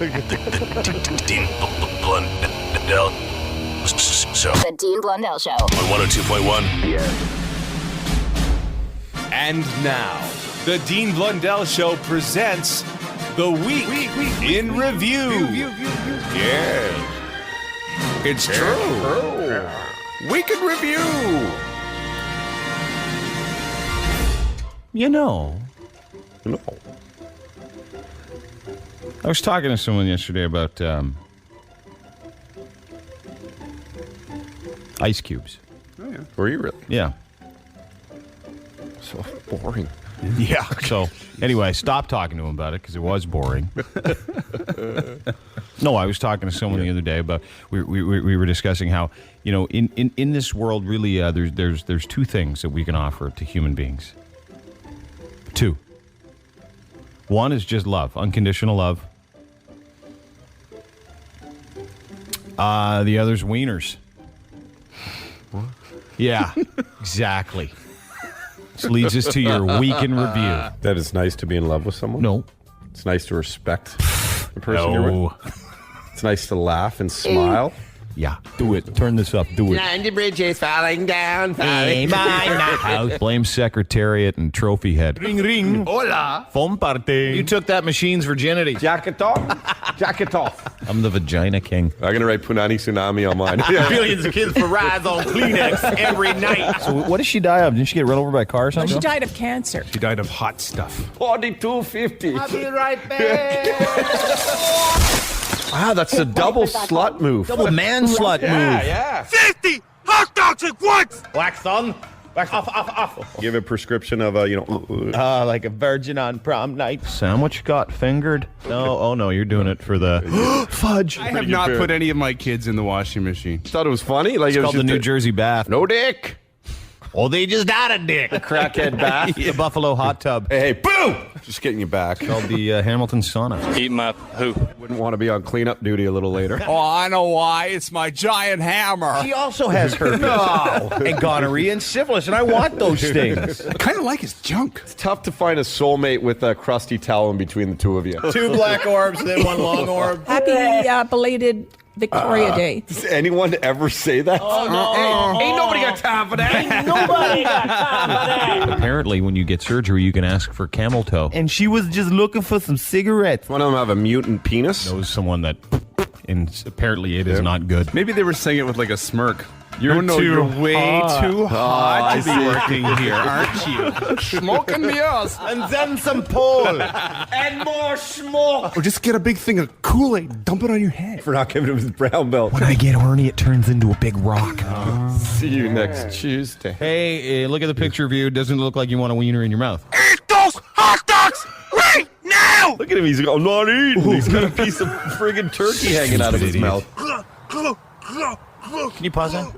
The Dean Blundell Show. The Dean Blundell Show. On 102.1. And now, the Dean Blundell Show presents the Week in Review. Yeah. It's true. Week in Review. You know, I was talking to someone yesterday about ice cubes. Oh, yeah. Were you really? Yeah. So boring. Yeah. So, anyway, I stopped talking to him about it because it was boring. No, I was talking to someone the other day about, we were discussing how, you know, in this world, really, there's two things that we can offer to human beings. Two. One is just love, unconditional love. The other's wieners. What? Yeah, exactly. This leads us to your Week in Review. That is nice to be in love with someone? No. It's nice to respect the person you're with? It's nice to laugh and smile? Yeah, do it. Turn this up. Do it. And the bridge is falling down. Blame Secretariat and Trophy Head. Ring, ring. Hola. Phone party. You took that machine's virginity. Jacket off? Jacket off. I'm the Vagina King. I'm going to write Punani Tsunami on mine. Billions of kids for rides on Kleenex every night. So what did she die of? Didn't she get run over by a car or something? She died of cancer. She died of hot stuff. 4250. I'll be right back. Wow, that's a double slut move. Double man slut move. Yeah. 50 hot dogs at once! Wax on. Wax off. Give a prescription of, Like a virgin on prom night. Sandwich got fingered. No, oh no, you're doing it for the fudge. I have not put any of my kids in the washing machine. thought it was funny. Like It's it was called the just New Jersey bath. No dick. Oh, they just died a dick. Crackhead bath. The Buffalo hot tub. Hey, boo! Just getting you back. Called the Hamilton sauna. Eat my poo. Wouldn't want to be on cleanup duty a little later. Oh, I know why. It's my giant hammer. She also has herpes. And gonorrhea and syphilis, and I want those things. I kind of like his junk. It's tough to find a soulmate with a crusty towel in between the two of you. Two black orbs and then one long orb. Happy belated Victoria Day. Does anyone ever say that? Ain't nobody got time for that. Nobody got time for that. Apparently, when you get surgery, you can ask for camel toe. And she was just looking for some cigarettes. One of them have a mutant penis. Knows someone that, and apparently it is not good. Maybe they were saying it with like a smirk. You're way too Oh, hot to be working here, aren't you? Smoking me us. And then some pole. And more smoke. Or just get a big thing of Kool-Aid, dump it on your head. For not giving him his brown belt. When I get horny, it turns into a big rock. See you next Tuesday. Hey, look at the picture of you. It doesn't look like you want a wiener in your mouth. Eat those hot dogs right now! Look at him. He's like, I'm not eating. He's got a piece of friggin' turkey hanging out of his mouth. Can you pause that?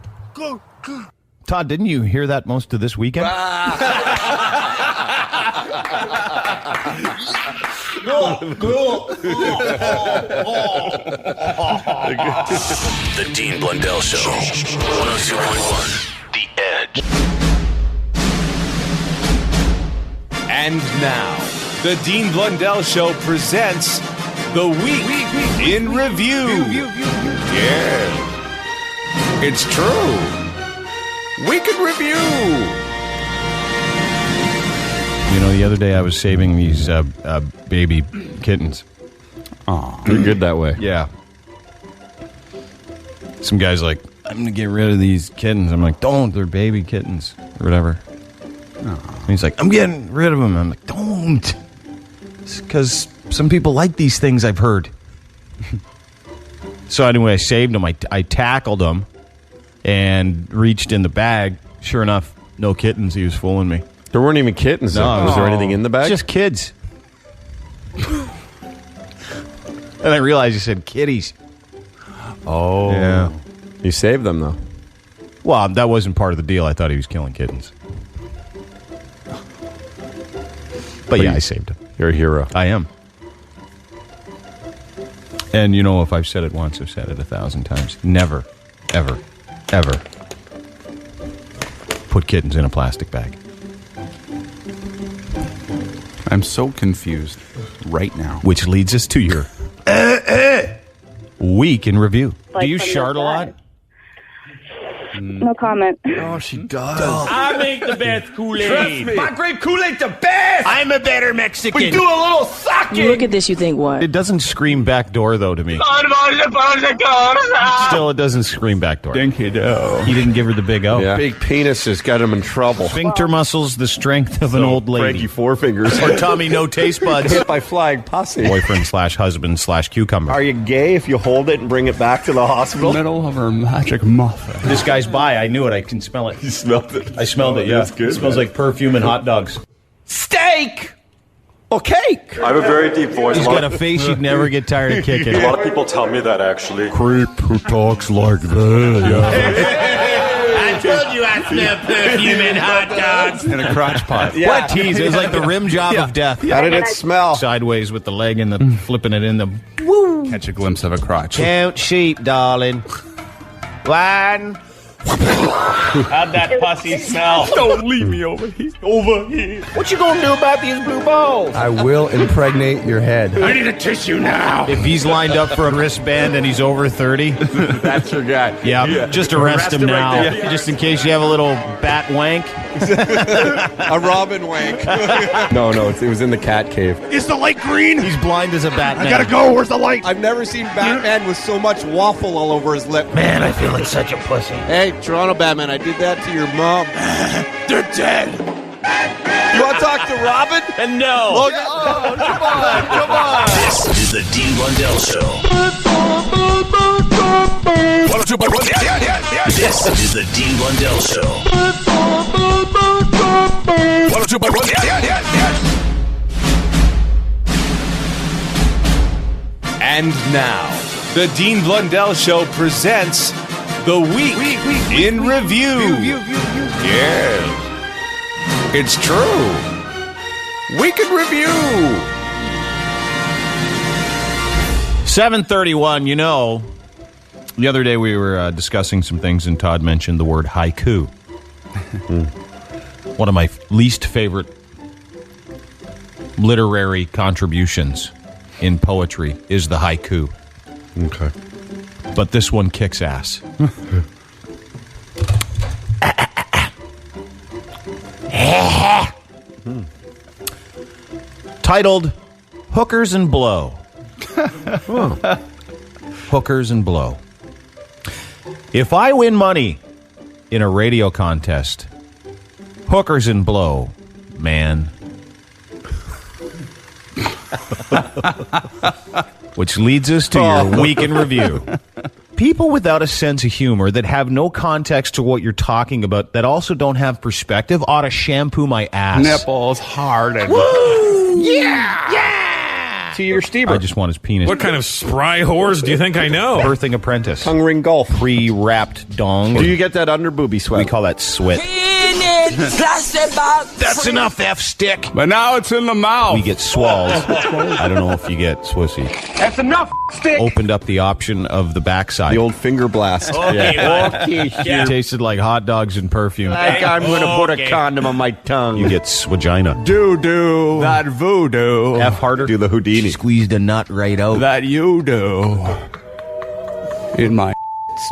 Todd, didn't you hear that most of this weekend? The Dean Blundell Show. 102.1. The Edge. And now, the Dean Blundell Show presents the Week in Review. Yeah. It's true. Week in Review. You know, the other day I was saving these baby kittens. Oh, you're good that way. Yeah. Some guy's like, I'm going to get rid of these kittens. I'm like, don't. They're baby kittens. Or whatever. And he's like, I'm getting rid of them. I'm like, don't. It's because some people like these things, I've heard. So anyway, I saved them. I tackled them and reached in the bag. Sure enough, no kittens. He was fooling me. There weren't even kittens. No. Was there anything in the bag? Just kids. And I realized he said kitties. Oh. Yeah. You saved them, though. Well, that wasn't part of the deal. I thought he was killing kittens. But yeah, I saved him. You're a hero. I am. And you know, if I've said it once, I've said it 1,000 times. Never, ever, ever put kittens in a plastic bag. I'm so confused right now. Which leads us to your Week in review. Like Do you from shart a the lot? No comment. Oh, she does. I make the best Kool-Aid. Trust me. My grape Kool-Aid the best. I'm a better Mexican. We do a little sake. You look at this, you think what? It doesn't scream backdoor, though, to me. Still, it doesn't scream backdoor. Dinky dough. He didn't give her the big O. Yeah. Big penis has got him in trouble. Sphincter muscles, the strength of an old lady. Frankie Four Fingers. Or Tommy, no taste buds. Hit by flying pussy. Boyfriend/husband/cucumber. Are you gay if you hold it and bring it back to the hospital? Middle of her magic muffin. This guy's by. I knew it. I can smell it. You smelled it. I smelled it, yeah. That's good. It smells like perfume and hot dogs. Steak or cake. I have a very deep voice. He's got a face you'd never get tired of kicking. A lot of people tell me that, actually. Creep who talks like that. I told you I smell perfume and hot dogs. In a crotch pot. Yeah. What tease? It was like the rim job of death. How did it smell? Sideways with the leg and the flipping it in the... Catch a glimpse of a crotch. Count sheep, darling. One. How'd that pussy smell? Don't leave me over here. Over here. What you gonna do about these blue balls? I will impregnate your head. I need a tissue now. If he's lined up for a wristband and he's over 30, That's your guy. yeah, just arrest him him right now. there. Just in case you have a little bat wank. A Robin wank. No, it was in the cat cave. Is the light green? He's blind as a Batman. I gotta go. Where's the light? I've never seen Batman with so much waffle all over his lip. Man, I feel like such a pussy. Hey, Toronto Batman, I did that to your mom. They're dead. You want to talk to Robin? And no. Oh, come on. This is the Dean Blundell Show. This is the Dean Blundell Show. And now, the Dean Blundell Show presents the Week in Review. Yes, it's true. Week in Review. 7:31, you know, the other day we were discussing some things and Todd mentioned the word haiku. One of my least favorite literary contributions in poetry is the haiku. Okay. But this one kicks ass. Titled Hookers and Blow. Hookers and Blow. If I win money in a radio contest, hookers and blow, man. Which leads us to your week in review. People without a sense of humor that have no context to what you're talking about, that also don't have perspective, ought to shampoo my ass. Nipples hard and... To your Steber. I just want his penis. What kind of spry whores do you think I know? Birthing apprentice. Tongue ring golf. Pre-wrapped dong. Do you get that under booby sweat? We call that swit. That's enough, F-stick. But now it's in the mouth. We get swalls. I don't know if you get Swussy. That's enough, stick. Opened up the option of the backside. The old finger blast. Okay, It tasted like hot dogs and perfume. like I'm gonna put a condom on my tongue. You get swagina. Doo-doo. That voodoo. F harder. Do the Houdini. Squeezed a nut right out. That you do. In my...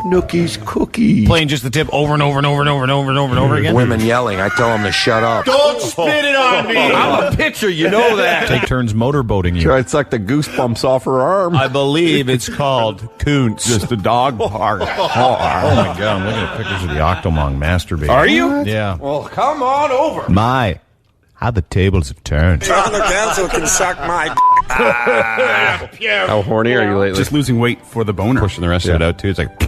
Snooky's cookie. Playing just the tip over and over and over and over and over and over and over again. Women yelling. I tell them to shut up. Don't spit it on me. I'm a pitcher, you know that. Take turns motorboating you. Sure, it's like the goosebumps off her arm. I believe it's called Koontz. Just a dog park. Oh my God, I'm looking at pictures of the Octomong masturbating. Are you? Yeah. Well, come on over. My, how the tables have turned. Council can suck my. How horny are you lately? Just losing weight for the boner. Pushing the rest of it out, too. It's like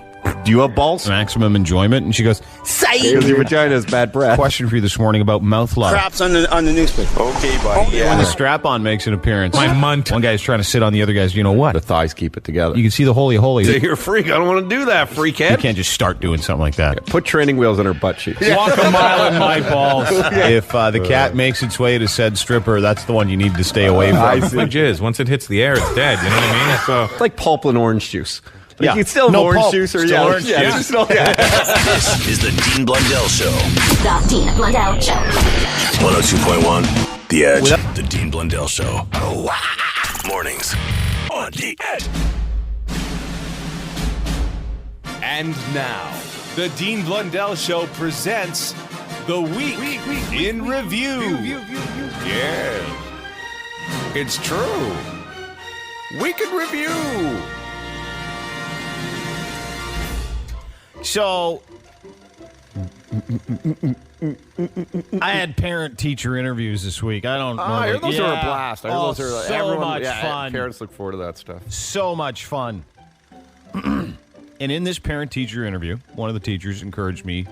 Do you have balls? maximum enjoyment. And she goes, Because your vagina has bad breath. question for you this morning about mouth love. Craps on the newspaper. Okay, buddy. When the strap-on makes an appearance. My munt. One guy's trying to sit on the other guy's, you know what? The thighs keep it together. You can see the holy holy. You're a freak. I don't want to do that, You freakhead. can't just start doing something like that. Put training wheels on her butt cheeks. Walk a mile in my balls. If the cat makes its way to said stripper, that's the one you need to stay away from. It's like jizz. Once it hits the air, it's dead. You know what I mean? So It's like pulp and orange juice. Like Yeah. you can still have No orange pulp. juice or Still orange yeah, juice. it's still- yeah. This is the Dean Blundell Show. The Dean Blundell Show. 102.1 The Edge. The Dean Blundell Show. Mornings On the edge. And now, the Dean Blundell Show presents the Week in Review. Yeah. It's true. Week in Review. So, I had parent-teacher interviews this week. I don't know. I hear those are a blast. I hear those are so much fun. Parents look forward to that stuff. So much fun. And in this parent-teacher interview, one of the teachers encouraged me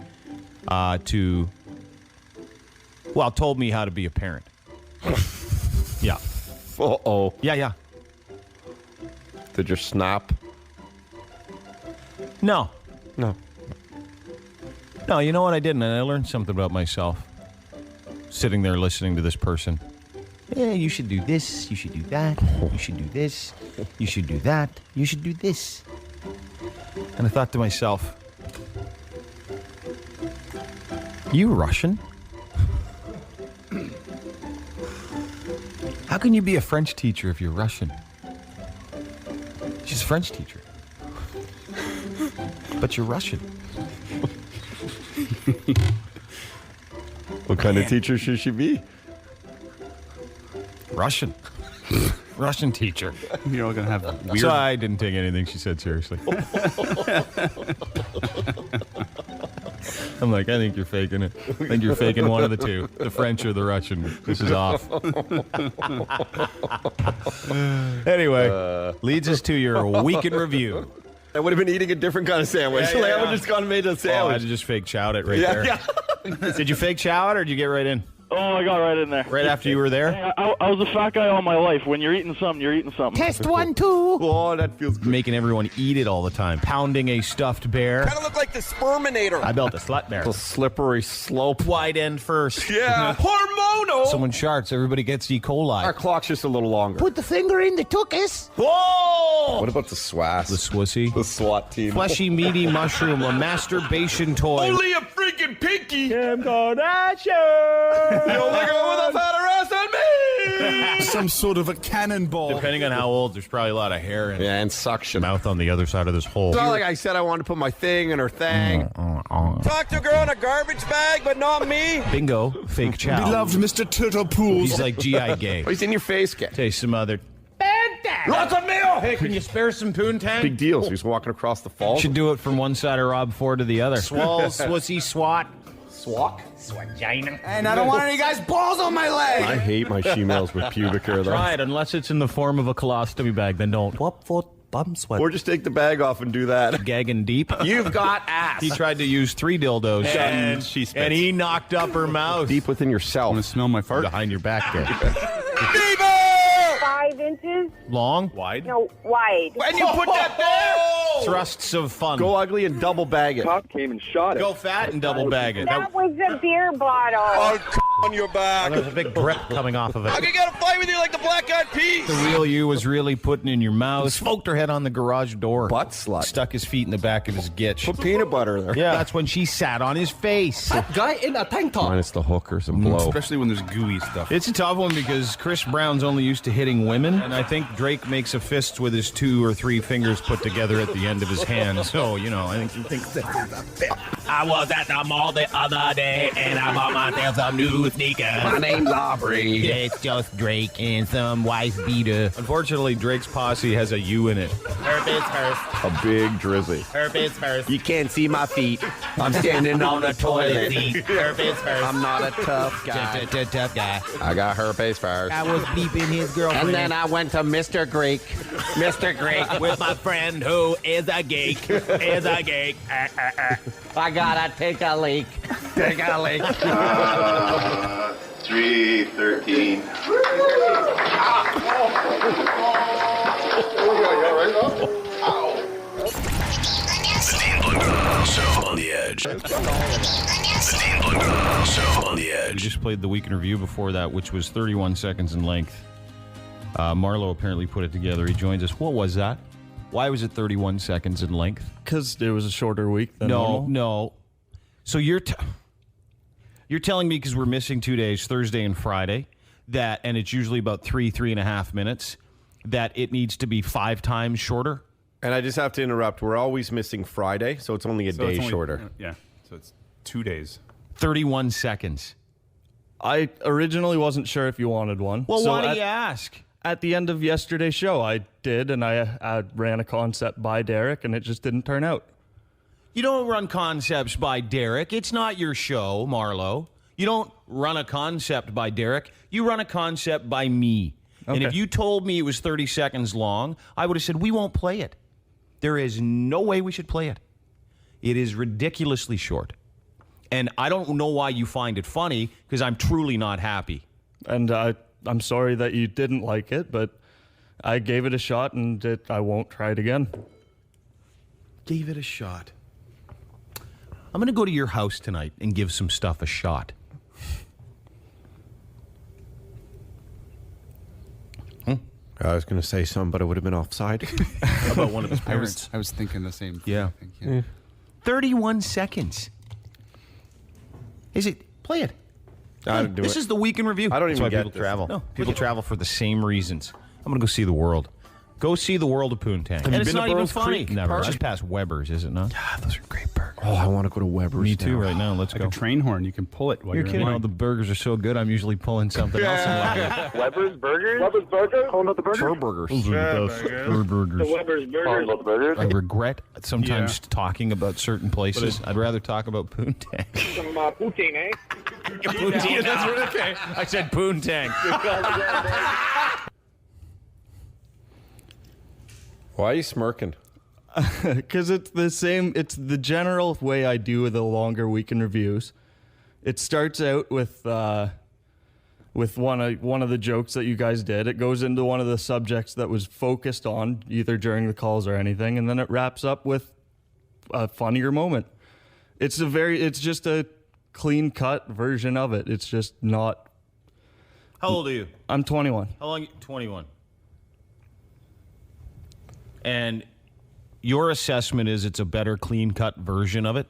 told me how to be a parent. Yeah. Uh-oh. Yeah. Did you snap? No, No. you know what? I didn't, and I learned something about myself. Sitting there listening to this person. Yeah, you should do this. You should do that. You should do this. You should do that. You should do this. And I thought to myself, you Russian? How can you be a French teacher if you're Russian? She's a French teacher. But you're Russian. What kind of teacher should she be? Russian. Russian teacher. You're all going to have weird... So I didn't take anything she said seriously. I'm like, I think you're faking it. I think you're faking one of the two. The French or the Russian. This is off. Anyway, leads us to your week in review. I would have been eating a different kind of sandwich. Yeah. I would have just gone and made a Oh, I sandwich. just fake chow it right there. Yeah. Did you fake chow it or did you get right in? Oh, I got right in there. Right after you were there? Hey, I was a fat guy all my life. When you're eating something, you're eating something. Test 1, 2. Oh, that feels good. Making everyone eat it all the time. Pounding a stuffed bear. Kind of look like the Sperminator. I built a slut bear. It's a slippery slope. Wide end first. Yeah. Hormonal. Someone sharts, everybody gets E. coli. Our clock's just a little longer. Put the finger in the tuchus. Whoa! What about the SWAS? The Swussy. The SWAT team. Fleshy, meaty mushroom, a masturbation toy. Only a freaking pinky. Kim Kardashian! The only girl with a fatter ass than me. Some sort of a cannonball. Depending on how old, there's probably a lot of hair and Yeah, and suction. mouth on the other side of this hole. It's not like I said I wanted to put my thing in her thing. Talk to a girl in a garbage bag, but not me. Bingo, fake chow. Beloved Mr. Turtlepool. He's like G.I. Gay. Oh, he's in your face, kid. Say some other. Lots of meal. Hey, can you spare some poontang? Big deal. So he's walking across the falls. Should do it from one side of Rob Ford to the other. Swall, Swussy, swat. Swat? And I don't want any guys' balls on my leg. I hate my she-males with pubic hair, though. Try it, unless it's in the form of a colostomy bag, then don't. Or just take the bag off and do that. Gagendeep. You've got ass. He tried to use 3 dildos. And she spits. And he knocked up her mouth. Deep within yourself. Want to smell my fart? Behind your back there. 5 inches? Long? Wide? No, wide. And you put that there. Thrusts of fun. Go ugly and double bag it. Cop came and shot it. Go fat and double bag it. That was a beer bottle. I'll on your back. There's a big drip coming off of I it. could get a fight with you like the Black Eyed Peas. The real you was really putting in your mouth. Smoked her head on the garage door. Butt slut. Stuck his feet in the back of his gitch. Put peanut butter there. Yeah, that's when she sat on his face. Guy in a tank top. Minus the hookers and blow. Especially when there's gooey stuff. It's a tough one because Chris Brown's only used to hitting women, and I think Drake makes a fist with his 2 or 3 fingers put together at the end of his hand. So, you know, I think he thinks that. I was at the mall the other day and I bought myself some new sneakers. My name's Aubrey. It's just Drake and some wife beater. Unfortunately, Drake's posse has a U in it. Herpes first. A big drizzy. Herpes first. You can't see my feet. I'm standing on the Toilet toilet. seat. Herpes first. I'm not a tough guy. Tough guy. I got herpes first. I was bleeping his girlfriend. And then I went to Mr. Greek. Mr. Greek with my friend who is a geek. Is a geek. I gotta take a leak. Take a leak. 313. The Dean Blundell Show on the edge. The Dean Blundell Show on the We edge. just played the week in review before that, which was 31 seconds in length. Marlowe apparently put it together. He joins us. What was that? Why was it 31 seconds in length? Because it was a shorter week than normal. No. So you're telling me, because we're missing 2 days, Thursday and Friday, and it's usually about 3.5 minutes, that it needs to be 5 times shorter? And I just have to interrupt. We're always missing Friday, so it's only a day shorter. Yeah, so it's 2 days. 31 seconds. I originally wasn't sure if you wanted one. Well, why do you ask? At the end of yesterday's show, I did, and I ran a concept by Derek, and it just didn't turn out. You don't run concepts by Derek. It's not your show, Marlowe. You don't run a concept by Derek. You run a concept by me. Okay. And if you told me it was 30 seconds long, I would have said, we won't play it. There is no way we should play it. It is ridiculously short. And I don't know why you find it funny, because I'm truly not happy. And I'm sorry that you didn't like it, but I gave it a shot, and I won't try it again. Gave it a shot. I'm going to go to your house tonight and give some stuff a shot. I was going to say something, but it would have been offside. How about one of his parents? I was thinking the same thing. Yeah. I think, 31 seconds. Is it? Play it. This is the week in review. I don't even That's why get people this. travel. No, people travel for the same reasons. I'm going to go see the world. Go see the world of Poontang. And it's not even funny. Never. It's just past Weber's, is it not? Yeah, those are great burgers. Oh, I want to go to Weber's. Me too, right now. Let's like go. a train horn. You can pull it while You're you're kidding. in Oh, the burgers are so good, I'm usually pulling something else in line. Weber's Burgers? Weber's Burgers? Calling out the burgers? Burgers. Those are the best. Burgers. The Weber's Burgers. the burgers. I regret sometimes talking about certain places. I'd rather talk about Poontang. Some poutine, eh? Poutine, that's right. Okay. I said Poontang. Why are you smirking? Because it's the same. It's the general way I do the longer weekend reviews. It starts out with one of the jokes that you guys did. It goes into one of the subjects that was focused on either during the calls or anything, and then it wraps up with a funnier moment. It's just a clean cut version of it. It's just not. How old are you? I'm 21. How long? 21. And your assessment is it's a better clean-cut version of it?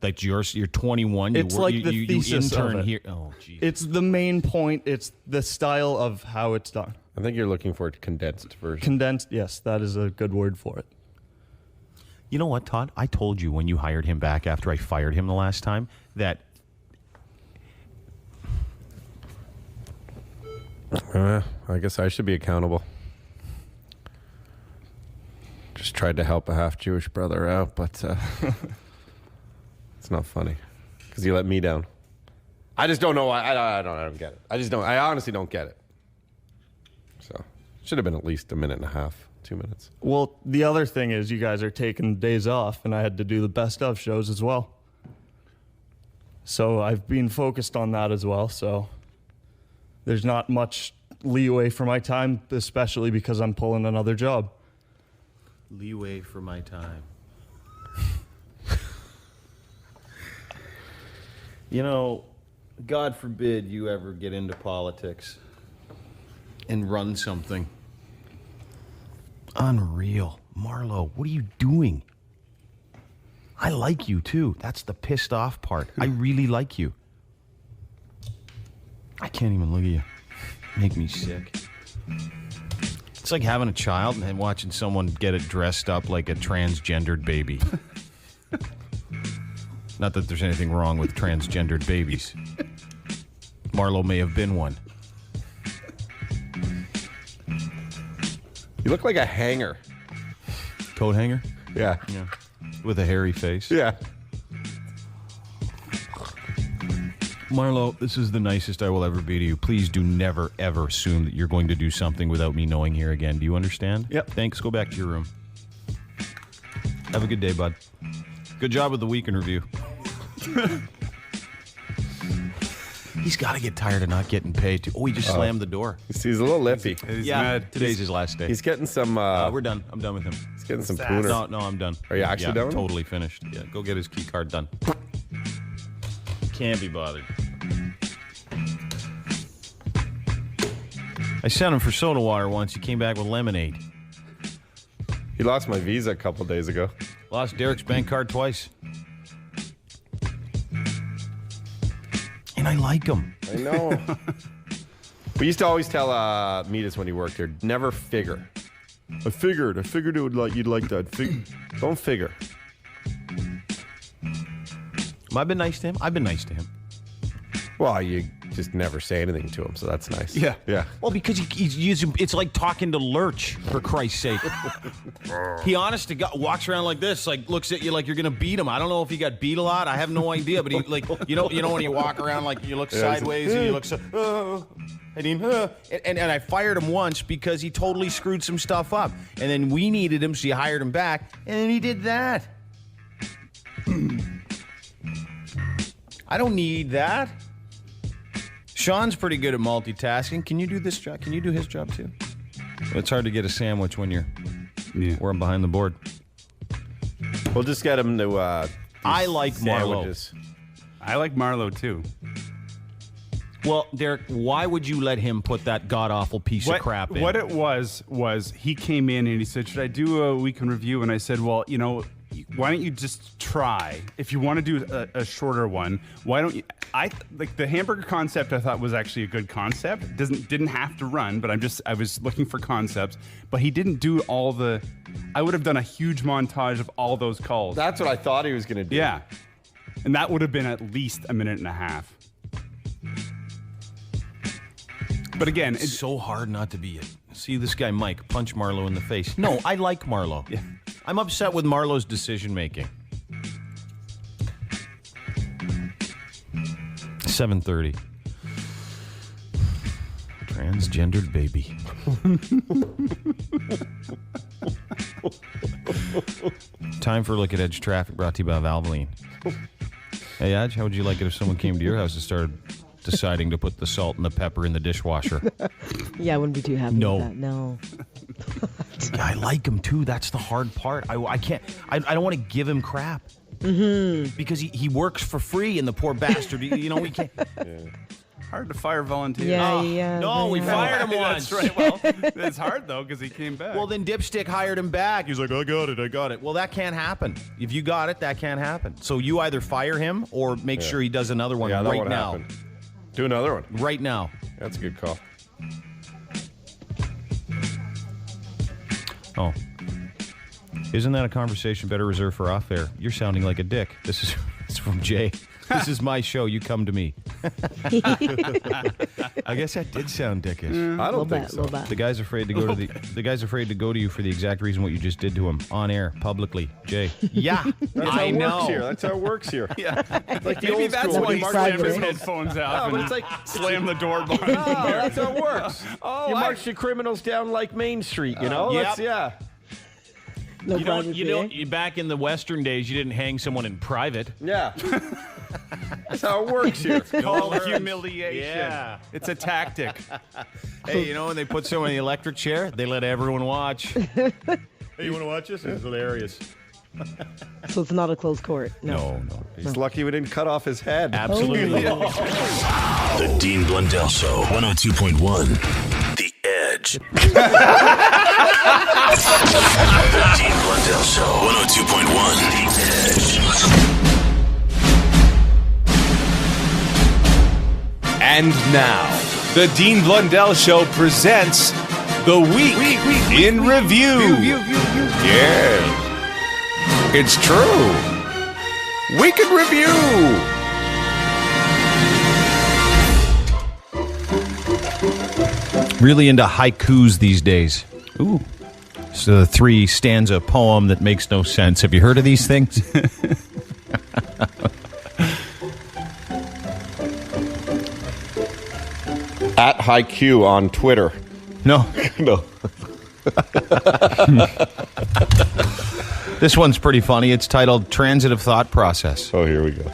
Like you're 21. It's like the thesis you intern of it. Here. Oh, geez. It's the main point. It's the style of how it's done. I think you're looking for a condensed version. Condensed, yes, that is a good word for it. You know what, Todd? I told you when you hired him back after I fired him the last time that... I guess I should be accountable. Just tried to help a half-Jewish brother out, but it's not funny because you let me down. I just don't know why. I don't get it. I honestly don't get it. So should have been at least a minute and a half, 2 minutes. Well, the other thing is you guys are taking days off, and I had to do the best of shows as well. So I've been focused on that as well. So there's not much leeway for my time, especially because I'm pulling another job. Leeway for my time. You know, God forbid you ever get into politics and run something. Unreal. Marlowe, what are you doing? I like you, too. That's the pissed off part. I really like you. I can't even look at you. Make me sick. It's like having a child and then watching someone get it dressed up like a transgendered baby. Not that there's anything wrong with transgendered babies. Marlowe may have been one. You look like a hanger. Coat hanger? Yeah. Yeah. With a hairy face. Yeah. Marlowe, this is the nicest I will ever be to you. Please do never, ever assume that you're going to do something without me knowing here again. Do you understand? Yep. Thanks. Go back to your room. Have a good day, bud. Good job with the week in review. He's got to get tired of not getting paid, too. Oh, he just slammed the door. He's a little lippy. He's mad. Today's his last day. He's getting some... we're done. I'm done with him. He's getting some pooner. No, I'm done. Are you actually done? Totally finished. Yeah, go get his key card done. Can't be bothered. I sent him for soda water once. He came back with lemonade. He lost my visa a couple days ago. Lost Derek's bank card twice. And I like him. I know. We used to always tell Meatus when he worked here, never figure. I figured it would you'd like that. Don't figure. I've been nice to him. I've been nice to him. Well, you just never say anything to him, so that's nice. Yeah. Yeah. Well, because he's using, it's like talking to Lurch, for Christ's sake. He honest to God walks around like this, like looks at you like you're gonna beat him. I don't know if he got beat a lot. I have no idea, but he like you know when you walk around like you look sideways and you look so. And I fired him once because he totally screwed some stuff up, and then we needed him, so you hired him back, and then he did that. I don't need that. Sean's pretty good at multitasking. Can you do this job? Can you do his job too? It's hard to get a sandwich when you're we're behind the board. We'll just get him to. I like Marlowe. I like Marlowe too. Well, Derek, why would you let him put that god-awful piece of crap in? What it was he came in and he said, should I do a week in review? And I said, well, you know, why don't you just try? If you want to do a shorter one, why don't you? I like the hamburger concept. I thought was actually a good concept. It didn't have to run, but I was looking for concepts. But he didn't do all the. I would have done a huge montage of all those calls. That's what I thought he was going to do. Yeah, and that would have been at least a minute and a half. But again, it's so hard not to be it. See this guy, Mike, punch Marlowe in the face. No, I like Marlowe. Yeah. I'm upset with Marlowe's decision making. 7:30. Transgendered baby. Time for a look at Edge Traffic, brought to you by Valvoline. Hey, Edge, how would you like it if someone came to your house and started deciding to put the salt and the pepper in the dishwasher? Yeah, I wouldn't be too happy with that. No. Yeah, I like him too. That's the hard part. I can't. I don't want to give him crap. Mm-hmm. Because he works for free, and the poor bastard. We can't. Yeah. Hard to fire volunteers. Yeah. No, we fired him once. That's right. Well, it's hard though because he came back. Well, then Dipstick hired him back. He's like, I got it. Well, that can't happen. If you got it, that can't happen. So you either fire him or make sure he does another one right now. Happen. Do another one. Right now. That's a good call. Oh. Isn't that a conversation better reserved for off air? You're sounding like a dick. This is from Jay. This is my show. You come to me. I guess that did sound dickish. I don't think so. The guy's afraid to go to the guy's afraid to go to you for the exact reason what you just did to him on air publicly. Jay. Yeah, that's how it works here. That's how it works here. Yeah, like the maybe old that's school. why he slammed his headphones out and like slammed the door behind him. No, that's how it works. You march the criminals down like Main Street. You know. Yep. No you don't. Back in the Western days, you didn't hang someone in private. Yeah. That's how it works here. It's called humiliation. Yeah. It's a tactic. Hey, when they put someone in the electric chair, they let everyone watch. Hey, you want to watch this? It's hilarious. So it's not a closed court. No. He's lucky we didn't cut off his head. Absolutely. The Dean Blundell Show, 102.1. The Edge. The Dean Blundell Show, 102.1. The Edge. And now, the Dean Blundell Show presents the Week in Review. Yeah. It's true. Week in Review. Really into haikus these days. Ooh. It's a 3-stanza poem that makes no sense. Have you heard of these things? At HiQ on Twitter. No. No. This one's pretty funny. It's titled Transitive Thought Process. Oh, here we go.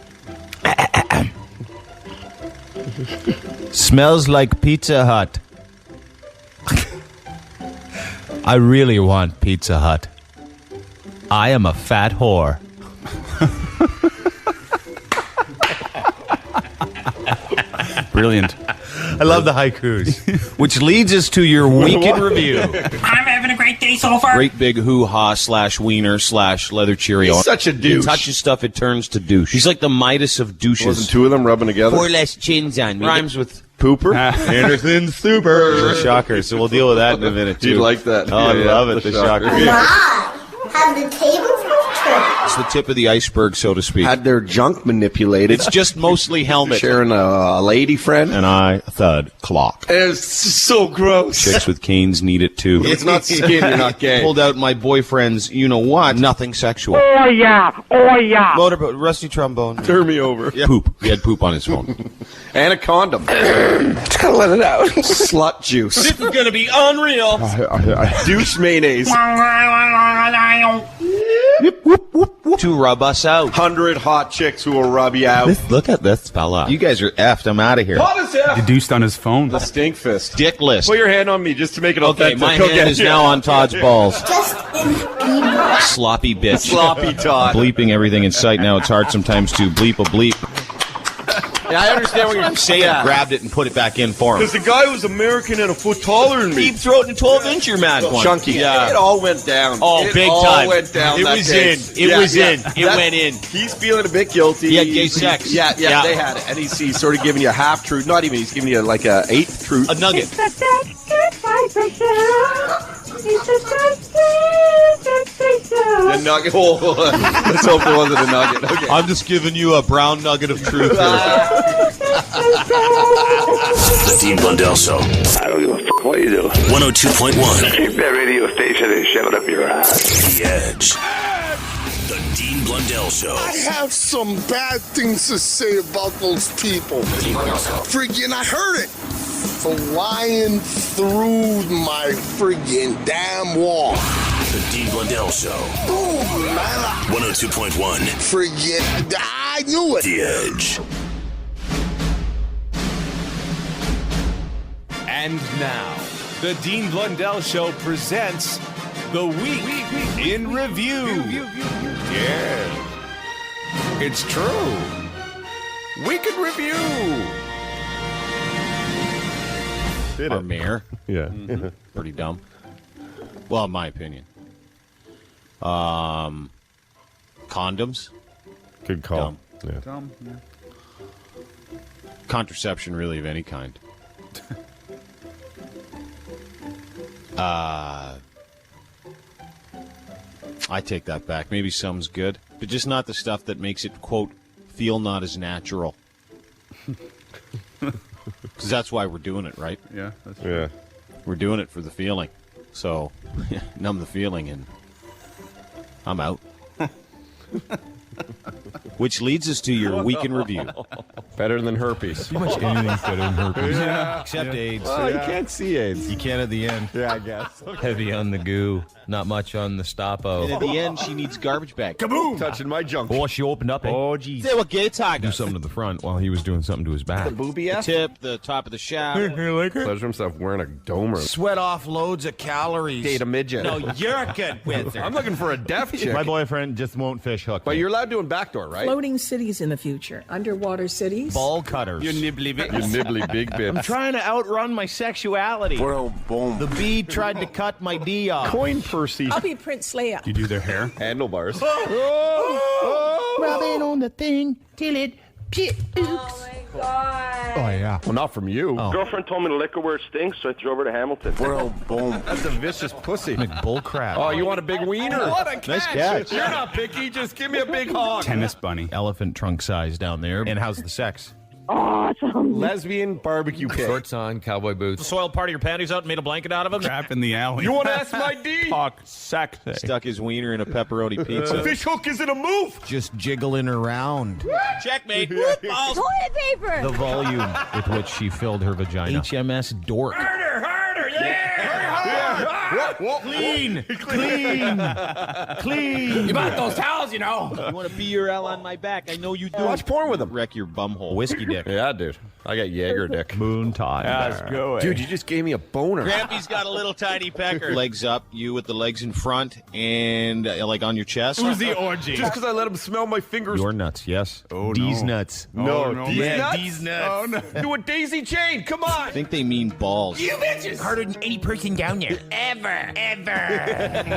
Smells like Pizza Hut. I really want Pizza Hut. I am a fat whore. Brilliant. I love the haikus. Which leads us to your Week in Review. I'm having a great day so far. Great big hoo-ha / wiener / leather Cheerio. He's such a douche. He touches stuff, it turns to douche. He's like the Midas of douches. Wasn't two of them rubbing together? 4 less chins on me. Rhymes with Pooper? Anderson Super. The shocker. So we'll deal with that in a minute, too. You'd like that. Oh, I love it. The shocker. Have the tables moved? It's the tip of the iceberg, so to speak. Had their junk manipulated. It's just mostly helmet. Sharing a lady friend. And I thud clock. It's so gross. Chicks with canes need it, too. It's not skin, you're not gay. Pulled out my boyfriend's you-know-what. Nothing sexual. Oh, yeah. Oh, yeah. Motorboat, rusty trombone. Turn me over. Yeah. Poop. He had poop on his phone. And a condom. Just gotta let it out. Slut juice. This is gonna be unreal. Douche mayonnaise. To rub us out. 100 hot chicks who will rub you out. Look at this fella. You guys are effed. I'm out of here. Hot as F. Deduced on his phone. The stink fist. Dick list. Put your hand on me just to make it Okay, authentic. my hand is now on Todd's balls. Justin Bieber. Sloppy bitch. Sloppy Todd. Bleeping everything in sight now. It's hard sometimes to bleep a bleep. Yeah, I understand what you're saying. Yeah. Grabbed it and put it back in for him. Because the guy was American and a foot taller than me. Deep throat and 12-incher man. Chunky. Yeah. It all went down. Oh, it big all time. Went down. It that was day. in. It was in. It went in. He's feeling a bit guilty. He had gay sex. Yeah, they had it. And he's sort of giving you a half truth. Not even. He's giving you like a eighth truth. A nugget. The nugget. Oh, let's hope there wasn't a nugget. Okay. I'm just giving you a brown nugget of truth The Dean Blundell Show. I don't give a fuck what you do. 102.1. Keep that radio station and shove it up your ass. The Edge. The Dean Blundell Show. I have some bad things to say about those people. Friggin', I heard it. Flying through my friggin' damn wall. The Dean Blundell Show. Boom, man. 102.1. Friggin', I knew it. The Edge. And now, the Dean Blundell Show presents The Week in Review. Yeah. It's true. Week in Review. Our mayor. Yeah. Pretty dumb. Well, in my opinion. Condoms. Good call. Dumb. Contraception, really, of any kind. I take that back. Maybe some's good, but just not the stuff that makes it, quote, feel not as natural. Because that's why we're doing it, right? Yeah. Yeah. We're doing it for the feeling. So, numb the feeling, and I'm out. Which leads us to your week in review. Better than herpes. Pretty much anything's better than herpes. Yeah. Except AIDS. Well, you can't see AIDS. You can at the end. Yeah, I guess. Heavy on the goo. Not much on the stopo. And at the end, she needs garbage bag. Kaboom! Touching my junk. Oh, she opened up. Oh, geez. Say what gay tiger. Do something to the front while he was doing something to his back. The booby The ass. tip, the top of the shaft. Pleasure himself wearing a domer. Sweat off loads of calories. Date a midget. No, you're good with her. I'm looking for a deaf chick. My boyfriend just won't fish hook. But you're allowed doing backdoor, right? Floating cities in the future, underwater cities. ball cutters. You nibbly bit. You nibbly big bit. I'm trying to outrun my sexuality. Boom, boom. The bee tried to cut my D off. Coin Percy. I'll be Prince Leia. You do their hair? Handlebars. Rubbing on the thing till it pukes. Oh, yeah. Well, not from you. Girlfriend told me to lick her where it stinks, so I threw over to Hamilton. Boom, boom. That's a vicious pussy. Bullcrap. Oh, you want a big wiener? What a catch. Nice catch. You're not picky. Just give me a big hog. Tennis bunny. Elephant trunk size down there. And how's the sex? Awesome. Lesbian barbecue pit. Shorts on, cowboy boots. Soiled part of your panties out and made a blanket out of them? Crap in the alley. You want to ask my D? Talk sexy. Stuck his wiener in a pepperoni pizza. Fish hook isn't a move. Just jiggling around. Checkmate. Toilet paper. The volume with which she filled her vagina. HMS Dork. Harder, Clean. You bought those towels, you know. You want to be your L on my back? I know you do. Watch porn with him. Wreck your bumhole. Whiskey dick. Yeah, dude. I got Jaeger dick. Moon Todd. Let's go. Dude, you just gave me a boner. Grampy's got a little tiny pecker. Legs up, you with the legs in front and like on your chest. Who's the orgy? Just because I let him smell my fingers. Your nuts, yes. Oh, D's no. nuts. No, no, D's man. nuts? D's nuts. Oh, no. Do a daisy chain. Come on. I think they mean balls. You bitches. Harder than any person down there. Ever.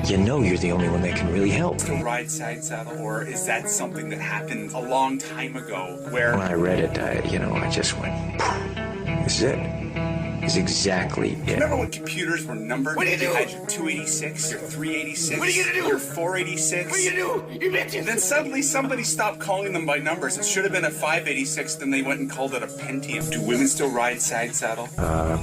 You know you're the only one that can really help. The right side saddle, or is that something that happened a long time ago where... When I read it, I just went... This is it. Is exactly it. Remember when computers were numbered? What do you do? You had your 286, your 386. What are you gonna do? Your 486. What do you do? You bitches. Then suddenly somebody stopped calling them by numbers. It should have been a 586, then they went and called it a Pentium. Do women still ride side saddle?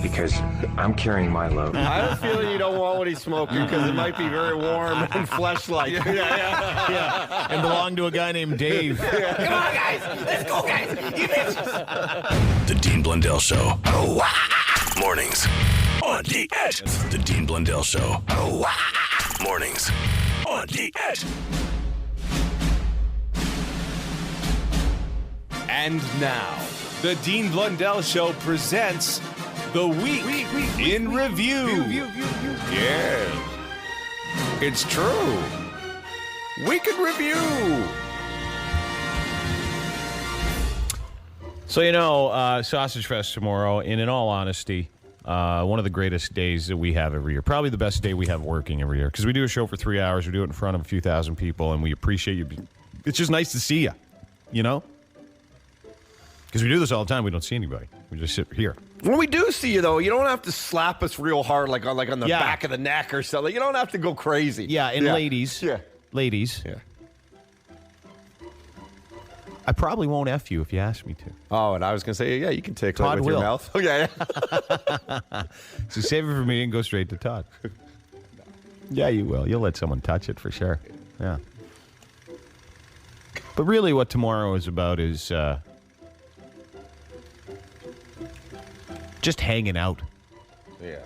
Because I'm carrying my load. I have a feeling you don't want what he's smoking because it might be very warm and flesh-like. Yeah. And belong to a guy named Dave. Come on, guys. Let's go, guys. You bitches. The Dean Blundell Show. Mornings on the Edge. The Dean Blundell Show. Mornings on the Edge. And now, the Dean Blundell Show presents the Week in Review. Yeah, it's true. Week in Review. So, Sausage Fest tomorrow, and in all honesty, one of the greatest days that we have every year. Probably the best day we have working every year. Because we do a show for 3 hours. We do it in front of a few thousand people, and we appreciate you. It's just nice to see you, Because we do this all the time. We don't see anybody. We just sit here. When we do see you, though, you don't have to slap us real hard, like on the back of the neck or something. You don't have to go crazy. Yeah, and ladies. Yeah. Ladies. Yeah. I probably won't F you if you ask me to. Oh, and I was going to say, yeah, you can tickle it Todd with will. your mouth. Okay. So save it for me and go straight to Todd. Yeah, you will. You'll let someone touch it for sure. Yeah. But really what tomorrow is about is just hanging out. Yeah.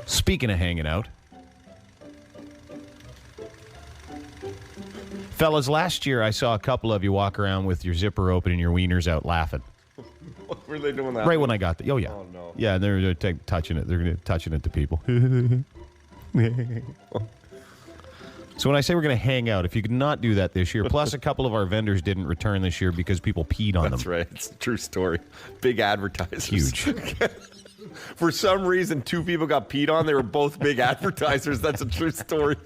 Speaking of hanging out, fellas, last year I saw a couple of you walk around with your zipper open and your wieners out laughing. What were they doing that? Right when I got there. Oh, yeah. Oh, no. Yeah, and they're touching it. They're touching it to people. So when I say we're going to hang out, if you could not do that this year, plus a couple of our vendors didn't return this year because people peed on them. That's right. It's a true story. Big advertisers. Huge. For some reason, 2 people got peed on. They were both big advertisers. That's a true story.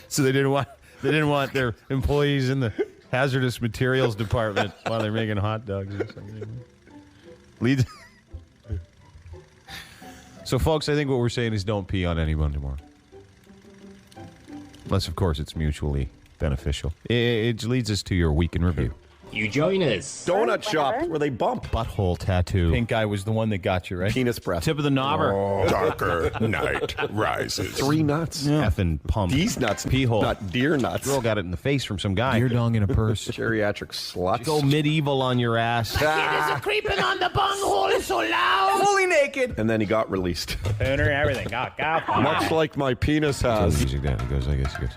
So they didn't want their employees in the hazardous materials department while they're making hot dogs or something. Leads. So, folks, I think what we're saying is don't pee on anyone tomorrow. Unless, of course, it's mutually beneficial. It leads us to your week in review. You join us. Donut shop where they bump. Butthole tattoo. Pink eye was the one that got you, right? Penis breath. Tip of the knobber. Darker night rises. 3 nuts. Effing pump. These nuts. Pee hole. Not deer nuts. Girl got it in the face from some guy. Deer dong in a purse. Geriatric sluts. Go medieval on your ass. Kid is creeping on the bunghole. It's so loud. Fully naked. And then he got released. Pooner, everything. Much like my penis has. Music down. It goes like this. It goes.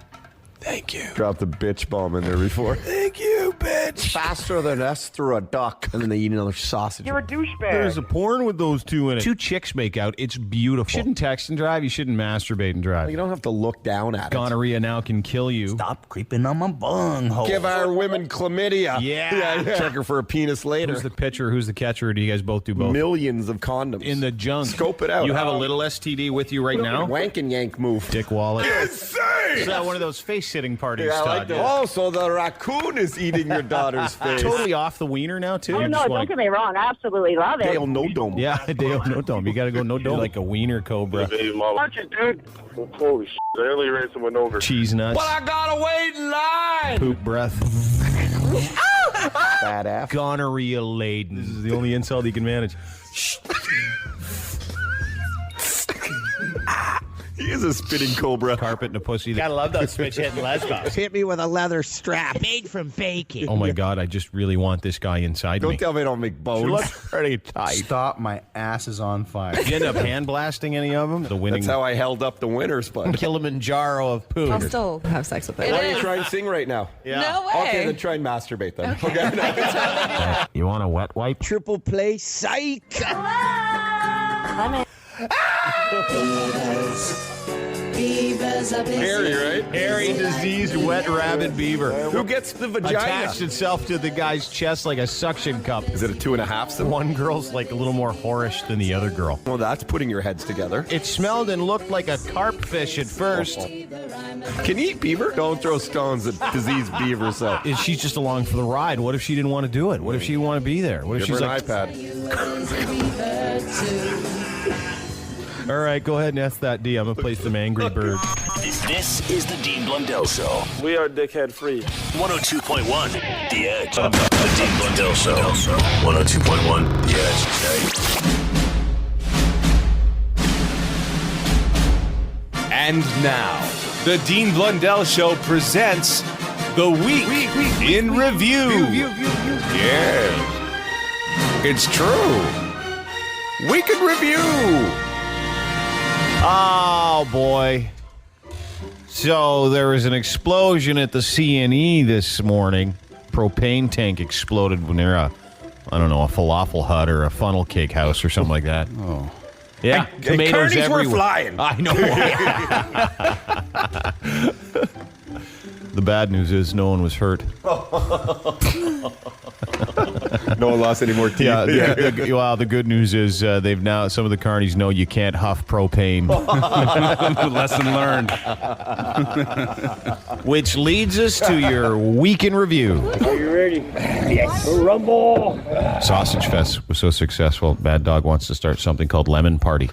Thank you. Dropped the bitch bomb in there before. Thank you, bitch. Faster than S through a duck. And then they eat another sausage. You're a douchebag. There's a porn with those two in it. 2 chicks make out. It's beautiful. You shouldn't text and drive. You shouldn't masturbate and drive. You don't have to look down at Gonorrhea now can kill you. Stop creeping on my bunghole. it. Give our women chlamydia. Yeah. Check her for a penis later. Who's the pitcher? Who's the catcher? Or do you guys both do both? Millions of condoms. In the junk. Scope it out. You have a little STD with you right now? Wank and yank move. Dick wallet. Insane. Is that one of those face-sitting parties, Yeah, I Todd? like that. Oh, so the raccoon is eating your daughter's face. Totally off the wiener now, too? Oh, You no, just don't wanna- get me wrong. I absolutely love it. Dale no dome. Yeah, Dale, no dome. You got to go no dome. Like a wiener cobra. Watch it, dude. Holy shit. I only ran someone over. Cheese nuts. But I gotta wait in line. Poop breath. Bad ass. Gonorrhea laden. This is the only insult he can manage. He is a spitting cobra. Carpet and a pussy. Gotta love those switch hitting lesbos. Hit me with a leather strap. Made from bacon. Oh my God, I just really want this guy inside me. Don't tell me I don't make bones. Pretty tight. Stop, my ass is on fire. Did you end up hand blasting any of them? The winning That's how I held up the winners, bud. Kilimanjaro of poo. I'll still have sex with it. Why don't you try and sing right now? No way. Okay, then try and masturbate then. Okay. You want a wet wipe? Triple play psych. Viva Hairy, right? Hairy, diseased, wet rabid beaver. Who gets the vagina? Attached itself to the guy's chest like a suction cup. Is it a 2.5? One girl's like a little more whorish than the other girl. Well, that's putting your heads together. It smelled and looked like a carp fish at first. Can you eat beaver? Don't throw stones at diseased beaver. So she's just along for the ride. What if she didn't want to do it? What if she didn't want to be there? What if give she's her an like, iPad? all right, go ahead and ask that D. I'm gonna play some Angry Bird. This is the Dean Blundell Show. We are dickhead free. 102.1 The Edge. The Dean Blundell Show. 102.1 The Edge. And now, the Dean Blundell Show presents the Week in Review. Yeah, it's true. Week in Review. Oh boy. So there was an explosion at the CNE this morning. Propane tank exploded near a falafel hut or a funnel cake house or something like that. Oh. Yeah, tomatoes everywhere. Were flying. I know. The bad news is no one was hurt. No one lost any more teeth. Yeah. The good news is they've now some of the carnies know you can't huff propane. Lesson learned. Which leads us to your Week in Review. Are you ready? Yes. Rumble. Sausage Fest was so successful, Bad Dog wants to start something called Lemon Party.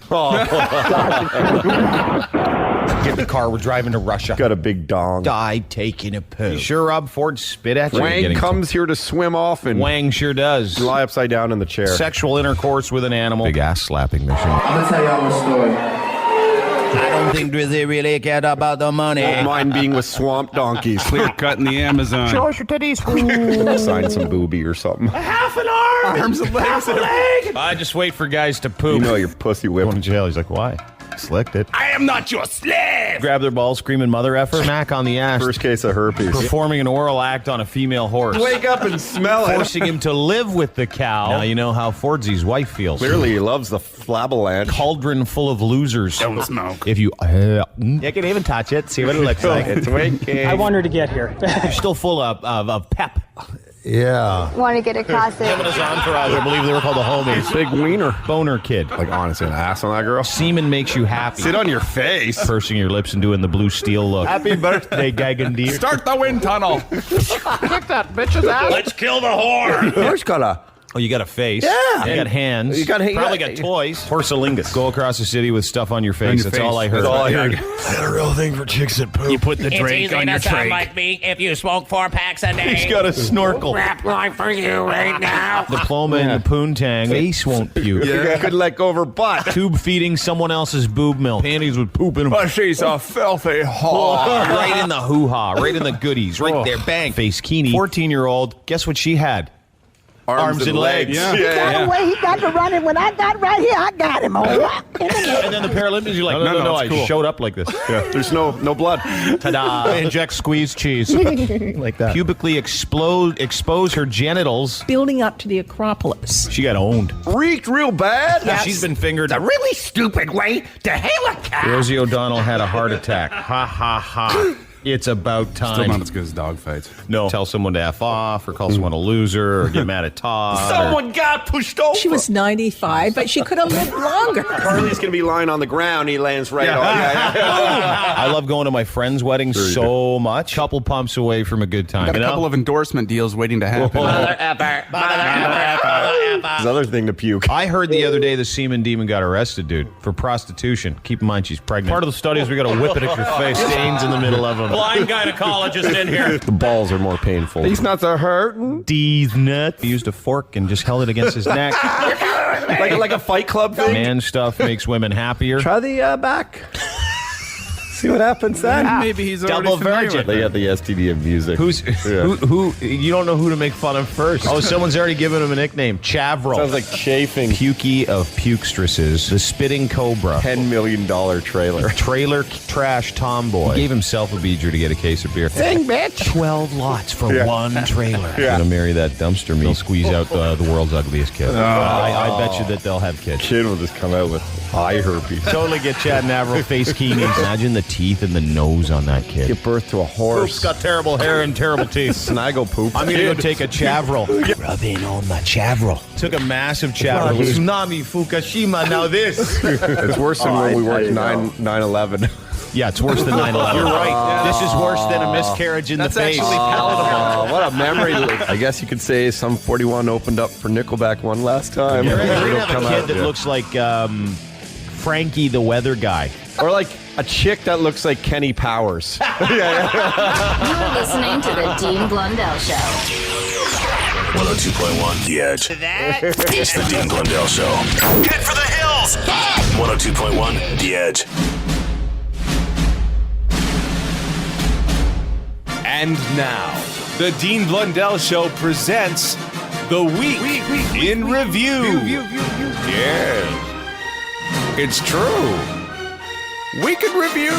Get in the car, we're driving to Russia. Got a big dong. Die taking a poo. You sure Rob Ford spit at you? Wang comes here to swim off and Wang sure does. lie upside down in the chair. Sexual intercourse with an animal. Big ass slapping mission. I'm gonna tell y'all a story. I don't think they really cared about the money. Don't mind being with swamp donkeys. Clear cut in the Amazon. Show us your titties. Sign some booby or something. Half an arm. Arms and legs. Half a leg. I just wait for guys to poop. You know your pussy whipped. Going to jail. He's like, why? Slicked it. I am not your slave. Grab their balls, screaming mother effer, smack on the ass. First case of herpes. Performing an oral act on a female horse. Wake up and smell it. Forcing him to live with the cow. Now you know how Fordsy's wife feels. Clearly he loves the flabelant. Cauldron full of losers. Don't smoke. If you can even touch it, see what it looks like. It's winking. I want her to get here. You're still full of pep. Yeah. Want to get across Him and his entourage, I believe they were called the homies. Big wiener. Boner kid. Like, honestly, an ass on that girl. Semen makes you happy. Sit on your face. Pursing your lips and doing the blue steel look. Happy birthday, Gagendeep. Start the wind tunnel. Kick that bitch's ass. Let's kill the whore. Horse got a... Oh, you got a face. Yeah. You got hands. You got probably got toys. Horsalingus. Go across the city with stuff on your face. That's all I heard. That's all I heard. Is that a real thing for chicks that poop? You put the It's drink easy on to your sound tray. like me if you smoke 4 packs a day. He's got a snorkel. Rap line for you right now. Diploma in the poontang. Face won't puke. Yeah. Could let go of her butt. Tube feeding someone else's boob milk. Panties with poop in them. But she's a filthy whore. Right in the hoo-ha. Right in the goodies. Right there. Bang. Face kini. 14-year-old. Guess what she had? Arms and legs. Yeah. He got away. He got to running. When I got right here, I got him. And then the Paralympics, you're like, no, I cool. showed up like this. Yeah. There's no blood. Ta-da. Inject squeeze cheese. Like that. Pubically expose her genitals. Building up to the Acropolis. She got owned. Reeked real bad. Yeah, she's been fingered. A really stupid way to hail a cow. Rosie O'Donnell had a heart attack. Ha, ha, ha. It's about time. Still not as good as dog fights. No. Tell someone to F off or call someone a loser or get mad at Todd. Someone got pushed over. She was 95, but she could have lived longer. Carly's going to be lying on the ground. He lands right on. I love going to my friends' weddings so much. Couple pumps away from a good time. Got a couple of endorsement deals waiting to happen. His other thing to puke. I heard the other day the semen demon got arrested, dude, for prostitution. Keep in mind she's pregnant. Part of the study is we got to whip it at your face. Stains in the middle of them. Blind gynecologist in here. The balls are more painful. These nuts are hurting. These nuts. He used a fork and just held it against his neck. like a Fight Club thing. Man stuff makes women happier. Try the back. See what happens then. Maybe he's Double virgin. They got the STD of music. Who? You don't know who to make fun of first. Oh, someone's already given him a nickname. Chavril. Sounds like chafing. Pukey of pukestresses. The spitting cobra. $10 million trailer. Trailer trash tomboy. He gave himself a beager to get a case of beer. Sing, bitch. 12 lots for one trailer. Yeah. Gonna marry that dumpster meat. They'll squeeze out the world's ugliest kid. I bet you that they'll have kids. Kid will just come out with eye herpes. Totally get Chad and Avril face keenies. Imagine the teeth and the nose on that kid. Give birth to a horse. Poop's got terrible hair and terrible teeth. Snaggle poop. I'm going to go take a Chavril. Rub in on my Chavril. Took a massive Chavril. Tsunami, Fukushima, now this. It's worse than when we worked 9/11. Yeah, it's worse than 9/11. You're right. This is worse than a miscarriage in the face. That's actually palatable. What a memory. I guess you could say some 41 opened up for Nickelback one last time. You're going to have a kid that looks like Frankie the weather guy. Or like a chick that looks like Kenny Powers. You're listening to the Dean Blundell Show. 102.1 The Edge. It's the Dean Blundell Show. Head for the hills! 102.1 The Edge. And now, the Dean Blundell Show presents the Week in Review. Yeah, it's true. Week in Review.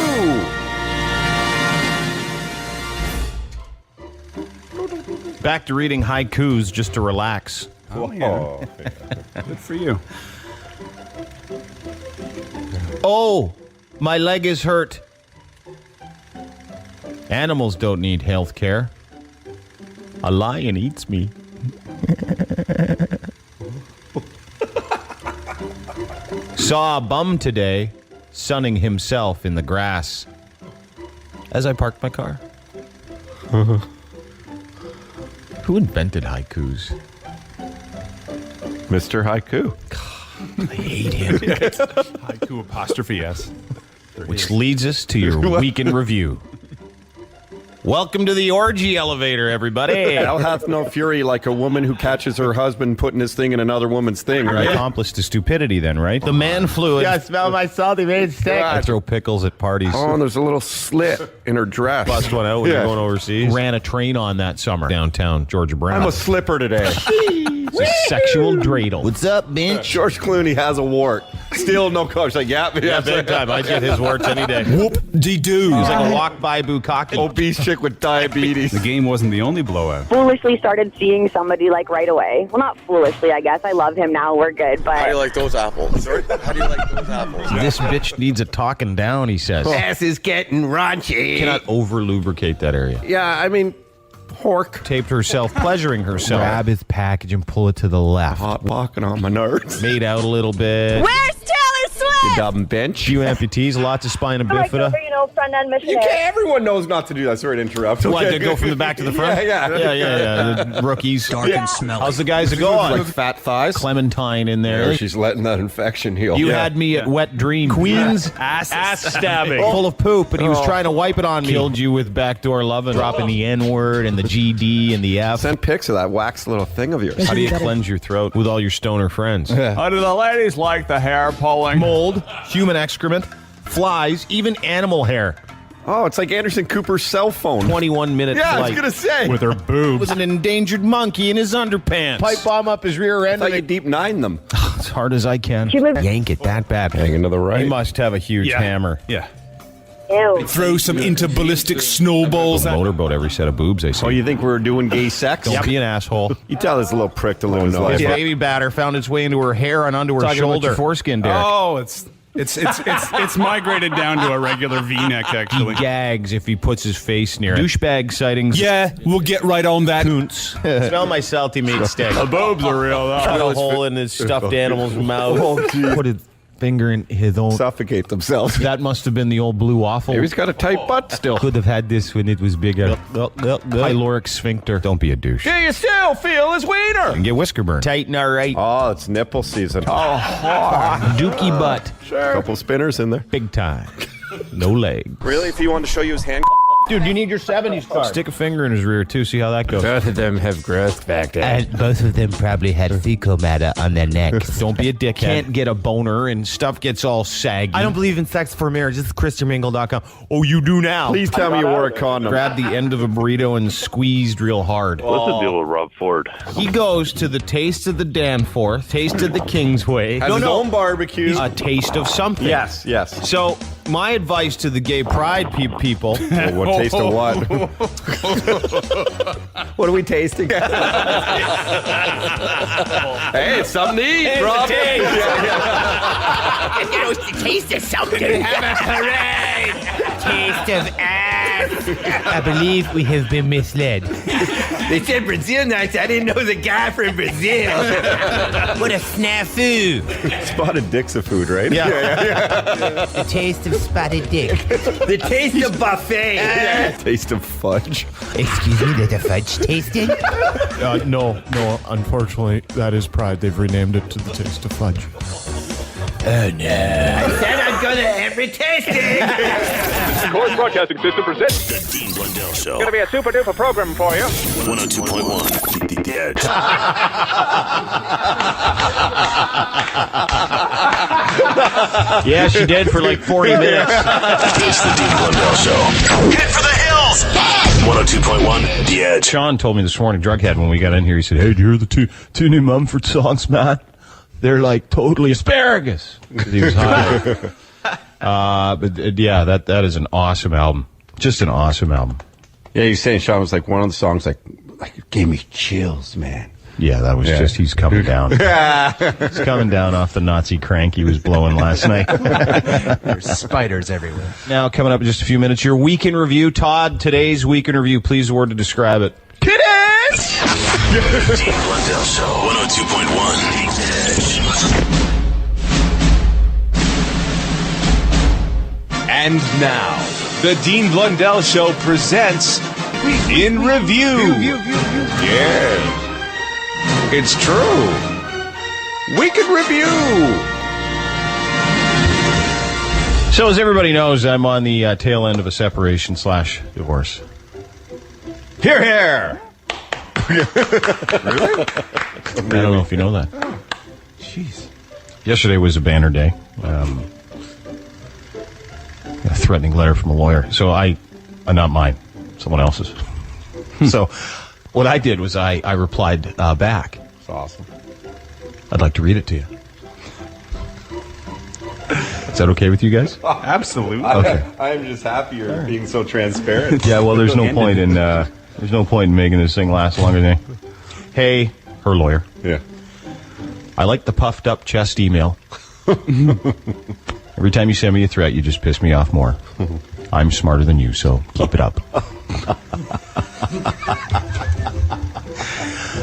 Back to reading haikus just to relax. Oh, yeah. Good for you. Oh, my leg is hurt. Animals don't need health care. A lion eats me. Saw a bum today sunning himself in the grass as I parked my car. Who invented haikus? Mr. Haiku. I hate him. Haiku apostrophe S. Which leads us to your Week in Review. Welcome to the orgy elevator, everybody. Hell hath no fury like a woman who catches her husband putting his thing in another woman's thing, right? Accomplice to stupidity then, right? The man fluid. Yeah, smell my salty made steak. I throw pickles at parties. Oh, and there's a little slit in her dress. Bust one out when you're going overseas. Ran a train on that summer downtown Georgia Brown. I'm a slipper today. It's a sexual dreidel. What's up, bitch? George Clooney has a wart. Still no coach. Like, yeah, big time. I'd get his warts any day. Whoop-de-doo. He's like a walk-by bukkake. Obese chick with diabetes. The game wasn't the only blowout. Foolishly started seeing somebody like right away. Well, not foolishly, I guess. I love him now. We're good, but... How do you like those apples? Sorry? How do you like those apples? This bitch needs a talking down, he says. Ass is getting raunchy. Cannot over-lubricate that area. Yeah, I mean... Hork. Taped herself, pleasuring herself. Grab his package and pull it to the left. Hot walking on my nerves. Made out a little bit. Where's Taylor Swift? You dubbing bench. Few amputees, lots of spina bifida. Front-end missionary. Everyone knows not to do that. Sorry to interrupt. What, to go from the back to the front? Yeah. The rookies. Dark and smelly. How's the guys going? Like fat thighs. Clementine in there. Yeah, she's letting that infection heal. You had me at wet dream. Queen's ass stabbing. Full of poop, and he was trying to wipe it on me. Killed you with backdoor loving. Dropping the N-word and the GD and the F. Send pics of that wax little thing of yours. How do you cleanse your throat with all your stoner friends? How do the ladies like the hair pulling? Mold, human excrement, flies, even animal hair. Oh, it's like Anderson Cooper's cell phone. 21-minute flight. Yeah, I was going to say. With her boobs. With an endangered monkey in his underpants. Pipe bomb up his rear end. I deep nine them. As hard as I can. Yank it that bad. Hanging to the right. He must have a huge hammer. Yeah. Ew. Throw some interballistic snowballs. Motorboat every set of boobs, I see. Oh, you think we're doing gay sex? Don't be an asshole. You tell this little prick to live his life. His baby batter found its way into her hair and onto her Talking about shoulder. your Foreskin, Derek. Oh, it's migrated down to a regular V-neck, actually. He gags if he puts his face near it. Douchebag sightings. Yeah, we'll get right on that. Coons. Smell my salty meat steak. The boobs are real, though. Cut a hole in his stuffed animal's mouth. Put a finger in his own. Suffocate themselves. That must have been the old blue waffle. Maybe he's got a tight butt still. Could have had this when it was bigger. Pyloric sphincter. Don't be a douche. Do you still feel his wiener? And get whisker burn. Tighten all right. Oh, it's nipple season. Oh, Dookie butt. Sure. Couple spinners in there. Big time. No leg. Really? If he wanted to show you his hand? Dude, you need your 70s card. Stick a finger in his rear, too. See how that goes. Both of them have growth back there. And both of them probably had fecal matter on their necks. Don't be a dickhead. Can't get a boner and stuff gets all saggy. I don't believe in sex for marriage. This is ChristianMingle.com. Oh, you do now. Please tell me you wore a condom. Grab the end of a burrito and squeezed real hard. What's the deal with Rob Ford? He goes to the Taste of the Danforth, Taste of the Kingsway. Has his own barbecue. A taste of something. Yes. So, my advice to the gay pride people. Oh, what taste of what? What are we tasting? Hey, it's something to eat, Rob. It knows the taste of something. Hooray! taste of ass. I believe we have been misled. They said Brazil nuts. I didn't know the guy from Brazil. What a snafu. Spotted dick's a food, right? Yeah. The taste of spotted dick. The taste of buffet. Taste of fudge. Excuse me, there's a fudge tasting? No, unfortunately, that is Pride. They've renamed it to the Taste of Fudge. Oh, no. I said I'm going to every tasting. Course Broadcasting System presents The Dean Blundell Show. Gonna be a super duper program for you. 102.1. The Edge. Yeah, she did for like 40 minutes. It's the Dean Blundell Show. Head for the hills. 102.1. The Edge. Sean told me this morning, Drughead, when we got in here, he said, "Hey, do you hear the two new Mumford songs, man? They're like totally asparagus." Because he was high. Yeah, that is an awesome album. Just an awesome album. Yeah, he's saying Sean was like one of the songs like it gave me chills, man. Yeah, that was just, he's coming down. He's coming down off the Nazi crank he was blowing last night. There's spiders everywhere. Now, coming up in just a few minutes, your Week in Review. Todd, today's Week in Review, please a word to describe it. Titties! The Dean Blundell Show. 102.1. And now, the Dean Blundell Show presents In Review. Yeah. It's true. Week in Review. So, as everybody knows, I'm on the tail end of a separation/divorce. Hear, hear! Really? I don't know if you know that. Jeez. Yesterday was a banner day. A threatening letter from a lawyer. So not mine, someone else's. So what I did was I replied back. That's awesome. I'd like to read it to you. Is that okay with you guys? Absolutely. Okay. I'm just happy you're being so transparent. Yeah, well, there's no point in making this thing last longer than. Hey, her lawyer. Yeah. I like the puffed up chest email. Every time you send me a threat, you just piss me off more. I'm smarter than you, so keep it up.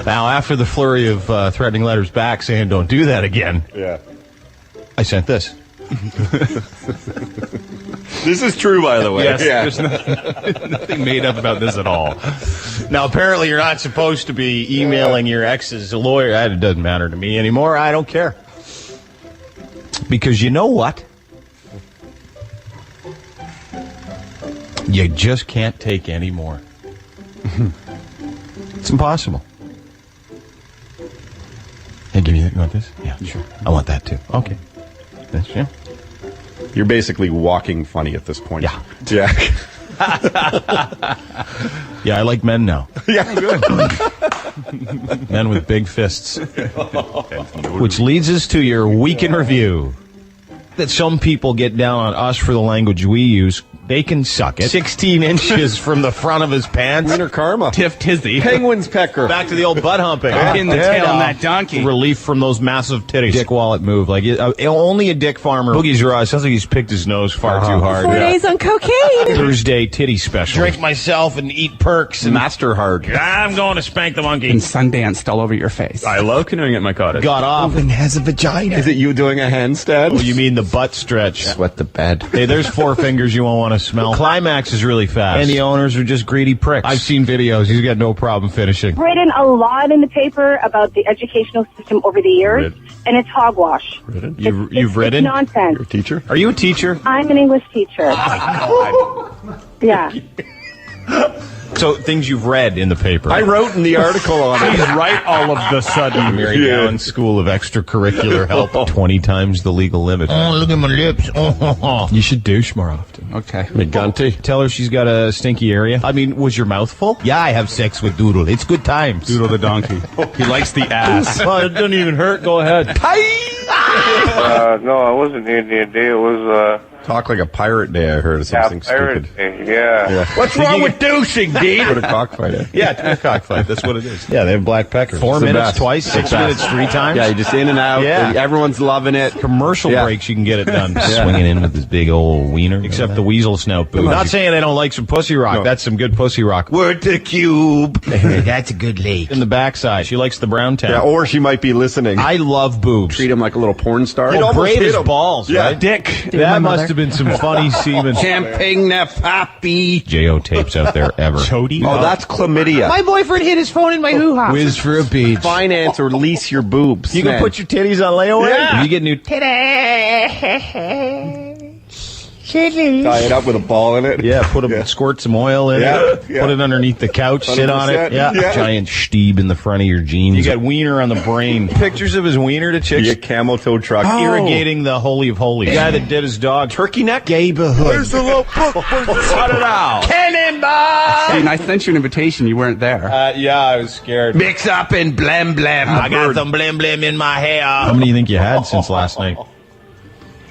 Now, after the flurry of threatening letters back saying don't do that again, Yeah. I sent this. This is true, by the way. Yes, Yeah. there's nothing made up about this at all. Now, apparently you're not supposed to be emailing your ex's lawyer. It doesn't matter to me anymore. I don't care. Because you know what? You just can't take any more. It's impossible. Hey, give me that. You want this? Yeah, sure. I want that too. Okay. This, yeah. You're basically walking funny at this point. Yeah. Yeah. Yeah, I like men now. Yeah, good. Men with big fists. Which leads us to your Week in Review. That some people get down on us for the language we use. They can suck it. 16 inches from the front of his pants. Winter karma. Tiff tizzy. Penguin's pecker. Back to the old butt humping. In the tail on that donkey. Relief from those massive titties. Dick wallet move. Like only a dick farmer. Boogie's raw. Sounds like he's picked his nose far too hard. 4 days on cocaine. Thursday titty special. Drink myself and eat perks. And Master hard. I'm going to spank the monkey. And Sundanced all over your face. I love canoeing at my cottage. Got off. And has a vagina. Is it you doing a handstand? Oh, you mean the butt stretch? Sweat the bed. Hey, there's four fingers you won't want to smell. Climax is really fast. And the owners are just greedy pricks. I've seen videos. He's got no problem finishing. Written a lot in the paper about the educational system over the years, and it's hogwash. You've written? It's nonsense. You're a teacher? Are you a teacher? I'm an English teacher. Yeah. So, things you've read in the paper. I wrote in the article on it. He's right all of the sudden. Mary Gowan School of Extracurricular Help. 20 times the legal limit. Oh, look at my lips. Oh. You should douche more often. Okay. McGunty. Tell her she's got a stinky area. I mean, was your mouth full? Yeah, I have sex with Doodle. It's good times. Doodle the donkey. He likes the ass. Well, it doesn't even hurt. Go ahead. No, I wasn't here the other day. It was Talk like a pirate day, I heard. Something Pirate stupid. Day, yeah. What's wrong with douching, Dean? Put a cockfight in. Yeah, a cockfight. That's what it is. Yeah, they have black peckers. 4 It's the minutes best. twice, 6 minutes 3 times. Yeah, you just in and out. Yeah. Everyone's loving it. Commercial breaks, you can get it done. Yeah. Swinging in with this big old wiener. Except the weasel snout boob. Not saying I don't like some pussy rock. No. That's some good pussy rock. Word to cube. That's a good lake. In the backside. She likes the brown town. Yeah, or she might be listening. I love boobs. Treat him like a little porn star. Oh, braid his balls, Yeah. right? Dick. That must have been some funny semen. Camping the pappy. J.O. tapes out there ever. Chody? Oh, that's chlamydia. My boyfriend hid his phone in my hoo-ha. Whiz for a beach. Finance or lease your boobs. You can put your titties on layaway? Yeah. You get new Tie it up with a ball in it. Yeah, squirt some oil in it. Yeah. Put it underneath the couch. Sit on it. 100%. Yeah. Yeah. Giant steeb in the front of your jeans. You got wiener on the brain. Pictures of his wiener to chicks. Your camel toe truck. Irrigating the holy of holies. The guy that did his dog. Turkey neck? Gayborhood. Where's the little book? Cut it out. Cannonball! Dean, I sent you an invitation. You weren't there. Yeah, I was scared. Mix up and blam blam. I got some blam blam in my hair. How many do you think you had since last night?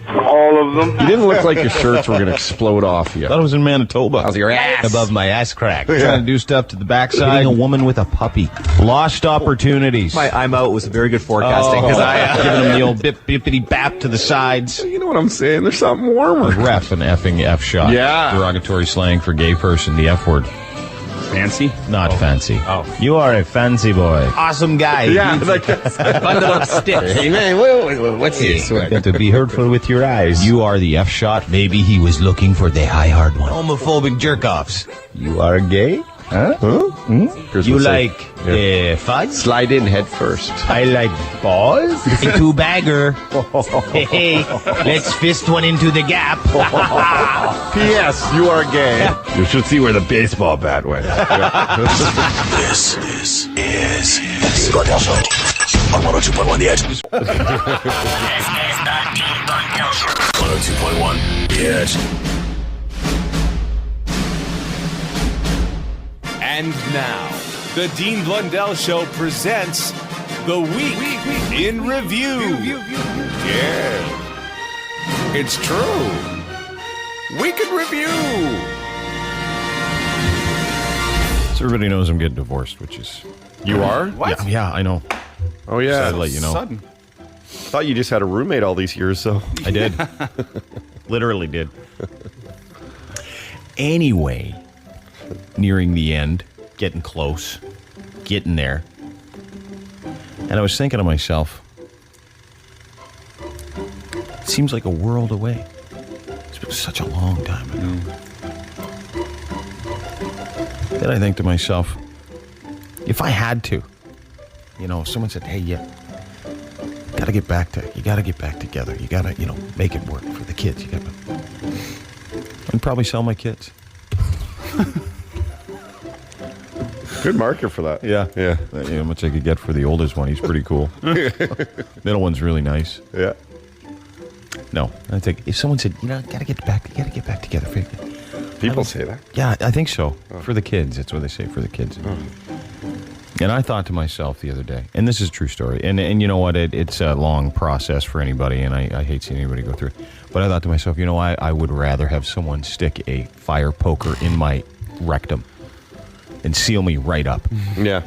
All of them. You didn't look like your shirts were going to explode off you. I thought it was in Manitoba. How's your ass? Above my ass crack. Trying to do stuff to the backside. Hitting a woman with a puppy. Lost opportunities. My I'm out was very good forecasting because because giving him the old bippity bap to the sides. You know what I'm saying? There's something warmer. Ref and effing F shot. Yeah. Derogatory slang for gay person, the F word. Fancy? Not fancy. Oh. You are a fancy boy. Awesome guy. Yeah. Bundle up sticks. Hey, man, what's this? Got to be hurtful with your eyes. You are the F shot. Maybe he was looking for the high hard one. Homophobic jerk-offs. You are gay? Huh? You like fudge? Slide in head first. I like balls. A two-bagger. Hey, let's fist one into the gap. P.S. You are gay. You should see where the baseball bat went. This is the Blundell Show on 102.1 The Edge. This is the Dean Blundell Show. 102.1 The Edge. And now, the Dean Blundell Show presents The Week in Review. Yeah. It's true. Week in Review. So everybody knows I'm getting divorced, which is... You are? What? Yeah, I know. Oh, yeah. So I'd let you know. Sudden. Thought you just had a roommate all these years, so. I did. Literally did. Anyway, nearing the end, getting close, getting there. And I was thinking to myself, it seems like a world away. It's been such a long time ago. Then I think to myself, if I had to, you know, if someone said, hey, you gotta get back together. You gotta, make it work for the kids. I'd probably sell my kids. Good marker for that. Yeah. Yeah. How much I could get for the oldest one. He's pretty cool. Middle one's really nice. Yeah. No, I think if someone said, gotta get back together. People say that. Yeah, I think so. For the kids. That's what they say, for the kids. And I thought to myself the other day, and this is a true story, and you know what, it's a long process for anybody, and I hate seeing anybody go through it. But I thought to myself, I would rather have someone stick a fire poker in my rectum and seal me right up. Yeah.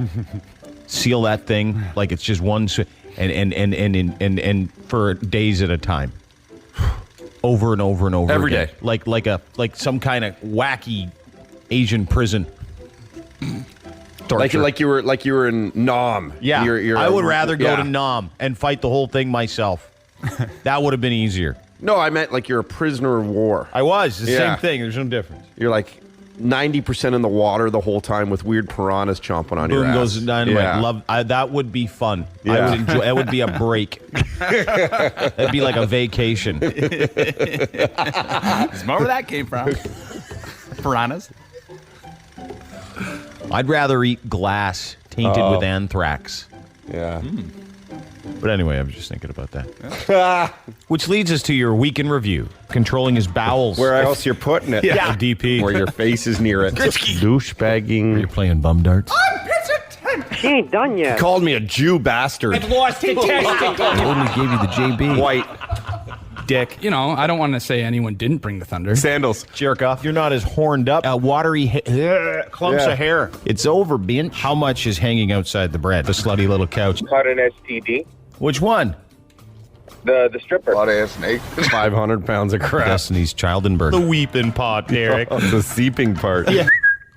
Seal that thing like it's just one, and for days at a time. Over and over and over Every again. day. Like some kind of wacky Asian prison. Torture. Like you were in Nam. Yeah, You're I would rather go to Nam and fight the whole thing myself. That would have been easier. No, I meant like you're a prisoner of war. I was. The same thing. There's no difference. You're like 90% in the water the whole time with weird piranhas chomping on your Boom ass. goes dynamite. Yeah. That would be fun. Yeah. I would enjoy. That would be a break. That'd be like a vacation. Smart where that came from. Piranhas. I'd rather eat glass tainted with anthrax. Yeah. But anyway, I was just thinking about that. Which leads us to your week in review. Controlling his bowels. Where else you're putting it? Yeah. DP. Where your face is near it. Douchebagging. You're playing bum darts. He ain't done yet. Called me a Jew bastard. I've lost the testing. I only gave you the JB. White. dick. You know, I don't want to say anyone didn't bring the thunder. Sandals. Jerk off. You're not as horned up. Watery clumps of hair. It's over, bitch. How much is hanging outside the bread? The slutty little couch. Caught an STD. Which one? The stripper. Hot ass snake. 500 pounds of crap. Destiny's Child and Bird. The weeping pot, Derek. The seeping part. Yeah.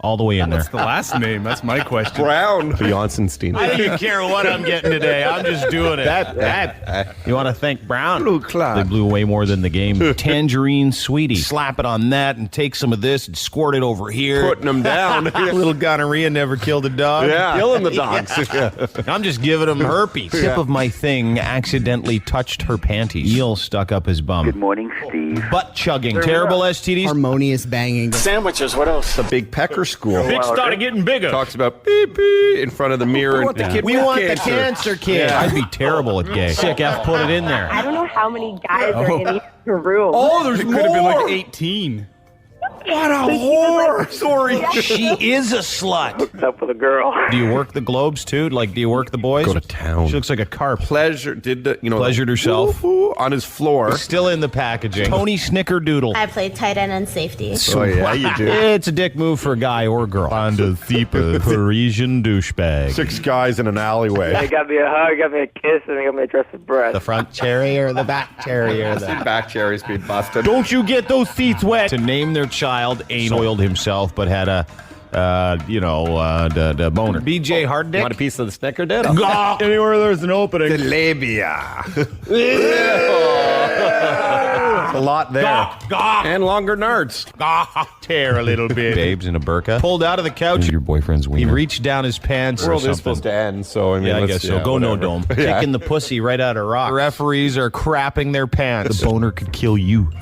All the way in there. What's the last name? That's my question. Brown. Beyonce-stein. I don't even care what I'm getting today. I'm just doing it. That. You want to thank Brown? Blue Cloud. They blew away more than the game. Tangerine Sweetie. Slap it on that and take some of this and squirt it over here. Putting them down. Little gonorrhea never killed a dog. Yeah. Killing the dogs. Yeah. I'm just giving them herpes. Tip of my thing accidentally touched her panties. Neil stuck up his bum. Good morning, Steve. Butt chugging. Terrible STDs. Harmonious banging. Sandwiches, what else? The big pecker school. Big started getting bigger. Talks about beep beep in front of the mirror. We want the cancer kid. Yeah. I'd be terrible at gay. Sick F, put it in there. I don't know how many guys are in each room. Oh, there's could have been like 18. What a whore! Sorry. She is a slut. What's up with a girl? Do you work the globes too? Like, do you work the boys? Go to town. She looks like a carp. Pleasured herself on his floor. Still in the packaging. Tony Snickerdoodle. I play tight end and safety. Oh yeah, you do. It's a dick move for a guy or a girl. Find a Parisian douchebag. 6 guys in an alleyway. They got me a hug, got me a kiss, and they got me a dress of breath. The front cherry or the back cherry or the back cherries being busted. Don't you get those seats wet? To name their child, soiled himself, but had a, the boner. BJ Hard Dick. Want a piece of the snickerdoodle? Anywhere there's an opening. The labia. A lot there. And longer nards. Tear a little bit. Babes in a burqa. Pulled out of the couch. Your boyfriend's wiener. He reached down his pants The world is supposed to end, so I mean, I guess so. Go no dome. Kicking the pussy right out of rock. Referees are crapping their pants. The boner could kill you.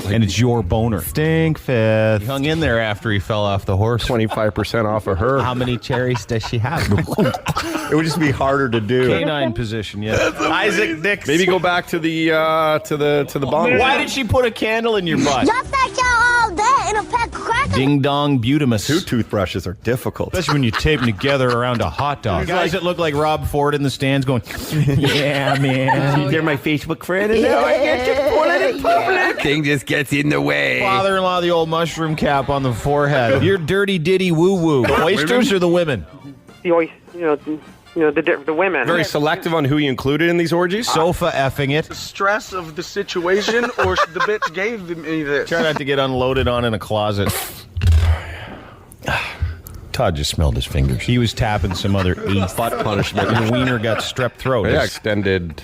And it's your boner. Stink fest. He hung in there after he fell off the horse. 25% off of her. How many cherries does she have? It would just be harder to do. Canine position, yeah. Isaac Dix. Maybe go back to the bong. Why did she put a candle in your butt? Just like y'all all day in a pack of crackers. Ding dong butamus. 2 toothbrushes are difficult. Especially when you tape them together around a hot dog. Guys that look like Rob Ford in the stands going, yeah, man. They're my Facebook friend, and now I get to pull it in public. Thing just gets in the way. Father-in-law, the old mushroom cap on the forehead. You're dirty ditty woo-woo. The oysters or the women? The women. Very selective on who you included in these orgies. Sofa effing it. The stress of the situation, or the bitch gave me this. Try not to get unloaded on in a closet. Todd just smelled his fingers. He was tapping some other butt punishment. And the wiener got strep throat. Yeah, extended.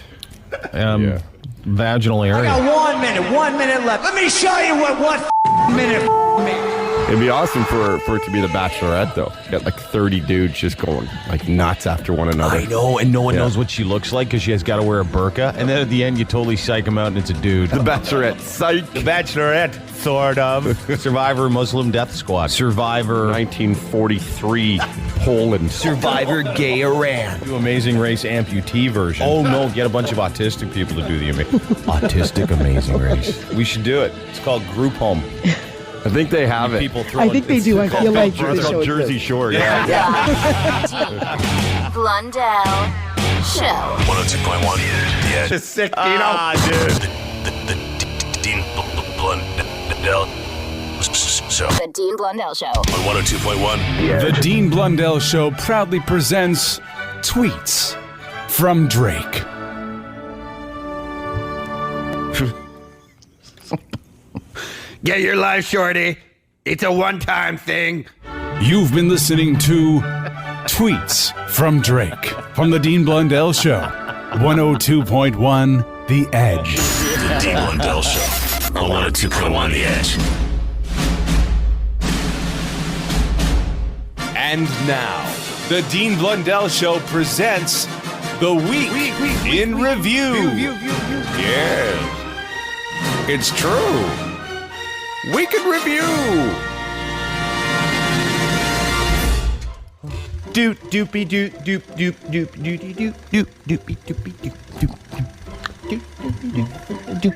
Vaginal area. I got 1 minute left. Let me show you what 1 minute means. It'd be awesome for it to be the Bachelorette, though. You got like 30 dudes just going like nuts after one another. I know, and no one knows what she looks like because she has got to wear a burqa. And then at the end, you totally psych him out, and it's a dude. The Bachelorette, psych. The Bachelorette, sort of. Survivor Muslim Death Squad. Survivor 1943 Poland. Survivor Gay Iran. Do Amazing Race amputee version. Oh no, get a bunch of autistic people to do the autistic Amazing Race. We should do it. It's called Group Home. I think they have it. I think they do. I feel like Jersey Shore. Blundell Show. 102.1. The Edge. Just sick, dude. The Dean Blundell Show. The Dean Blundell Show. On 102.1. The Dean Blundell Show proudly presents tweets from Drake. Get your life, shorty. It's a one-time thing. You've been listening to tweets from Drake from the Dean Blundell Show. 102.1 The Edge. The Dean Blundell Show. On 102.1 The Edge. And now, the Dean Blundell Show presents the Week in Review. Yeah, it's true. Week in Review. Doop doopy doop doop doop doop doopy doop doop doopy doopy doop doop doop doop doop.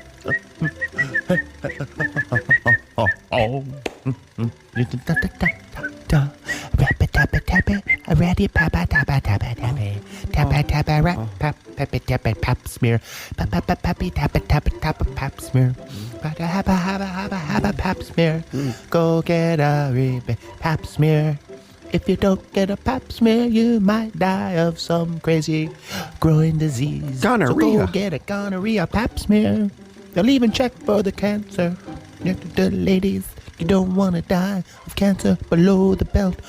tappa, a ratty papa tappa tappa tappa, tappa tappa rat pap papa tappa pap smear, papa pappy tappa tappa tappa pap smear, papa habba habba habba habba pap smear, go get a pap smear. If you don't get a pap smear, you might die of some crazy growing disease. Gonorrhea. So go get a gonorrhea pap smear. They'll even check for the cancer. The ladies, you don't want to die of cancer below the belt.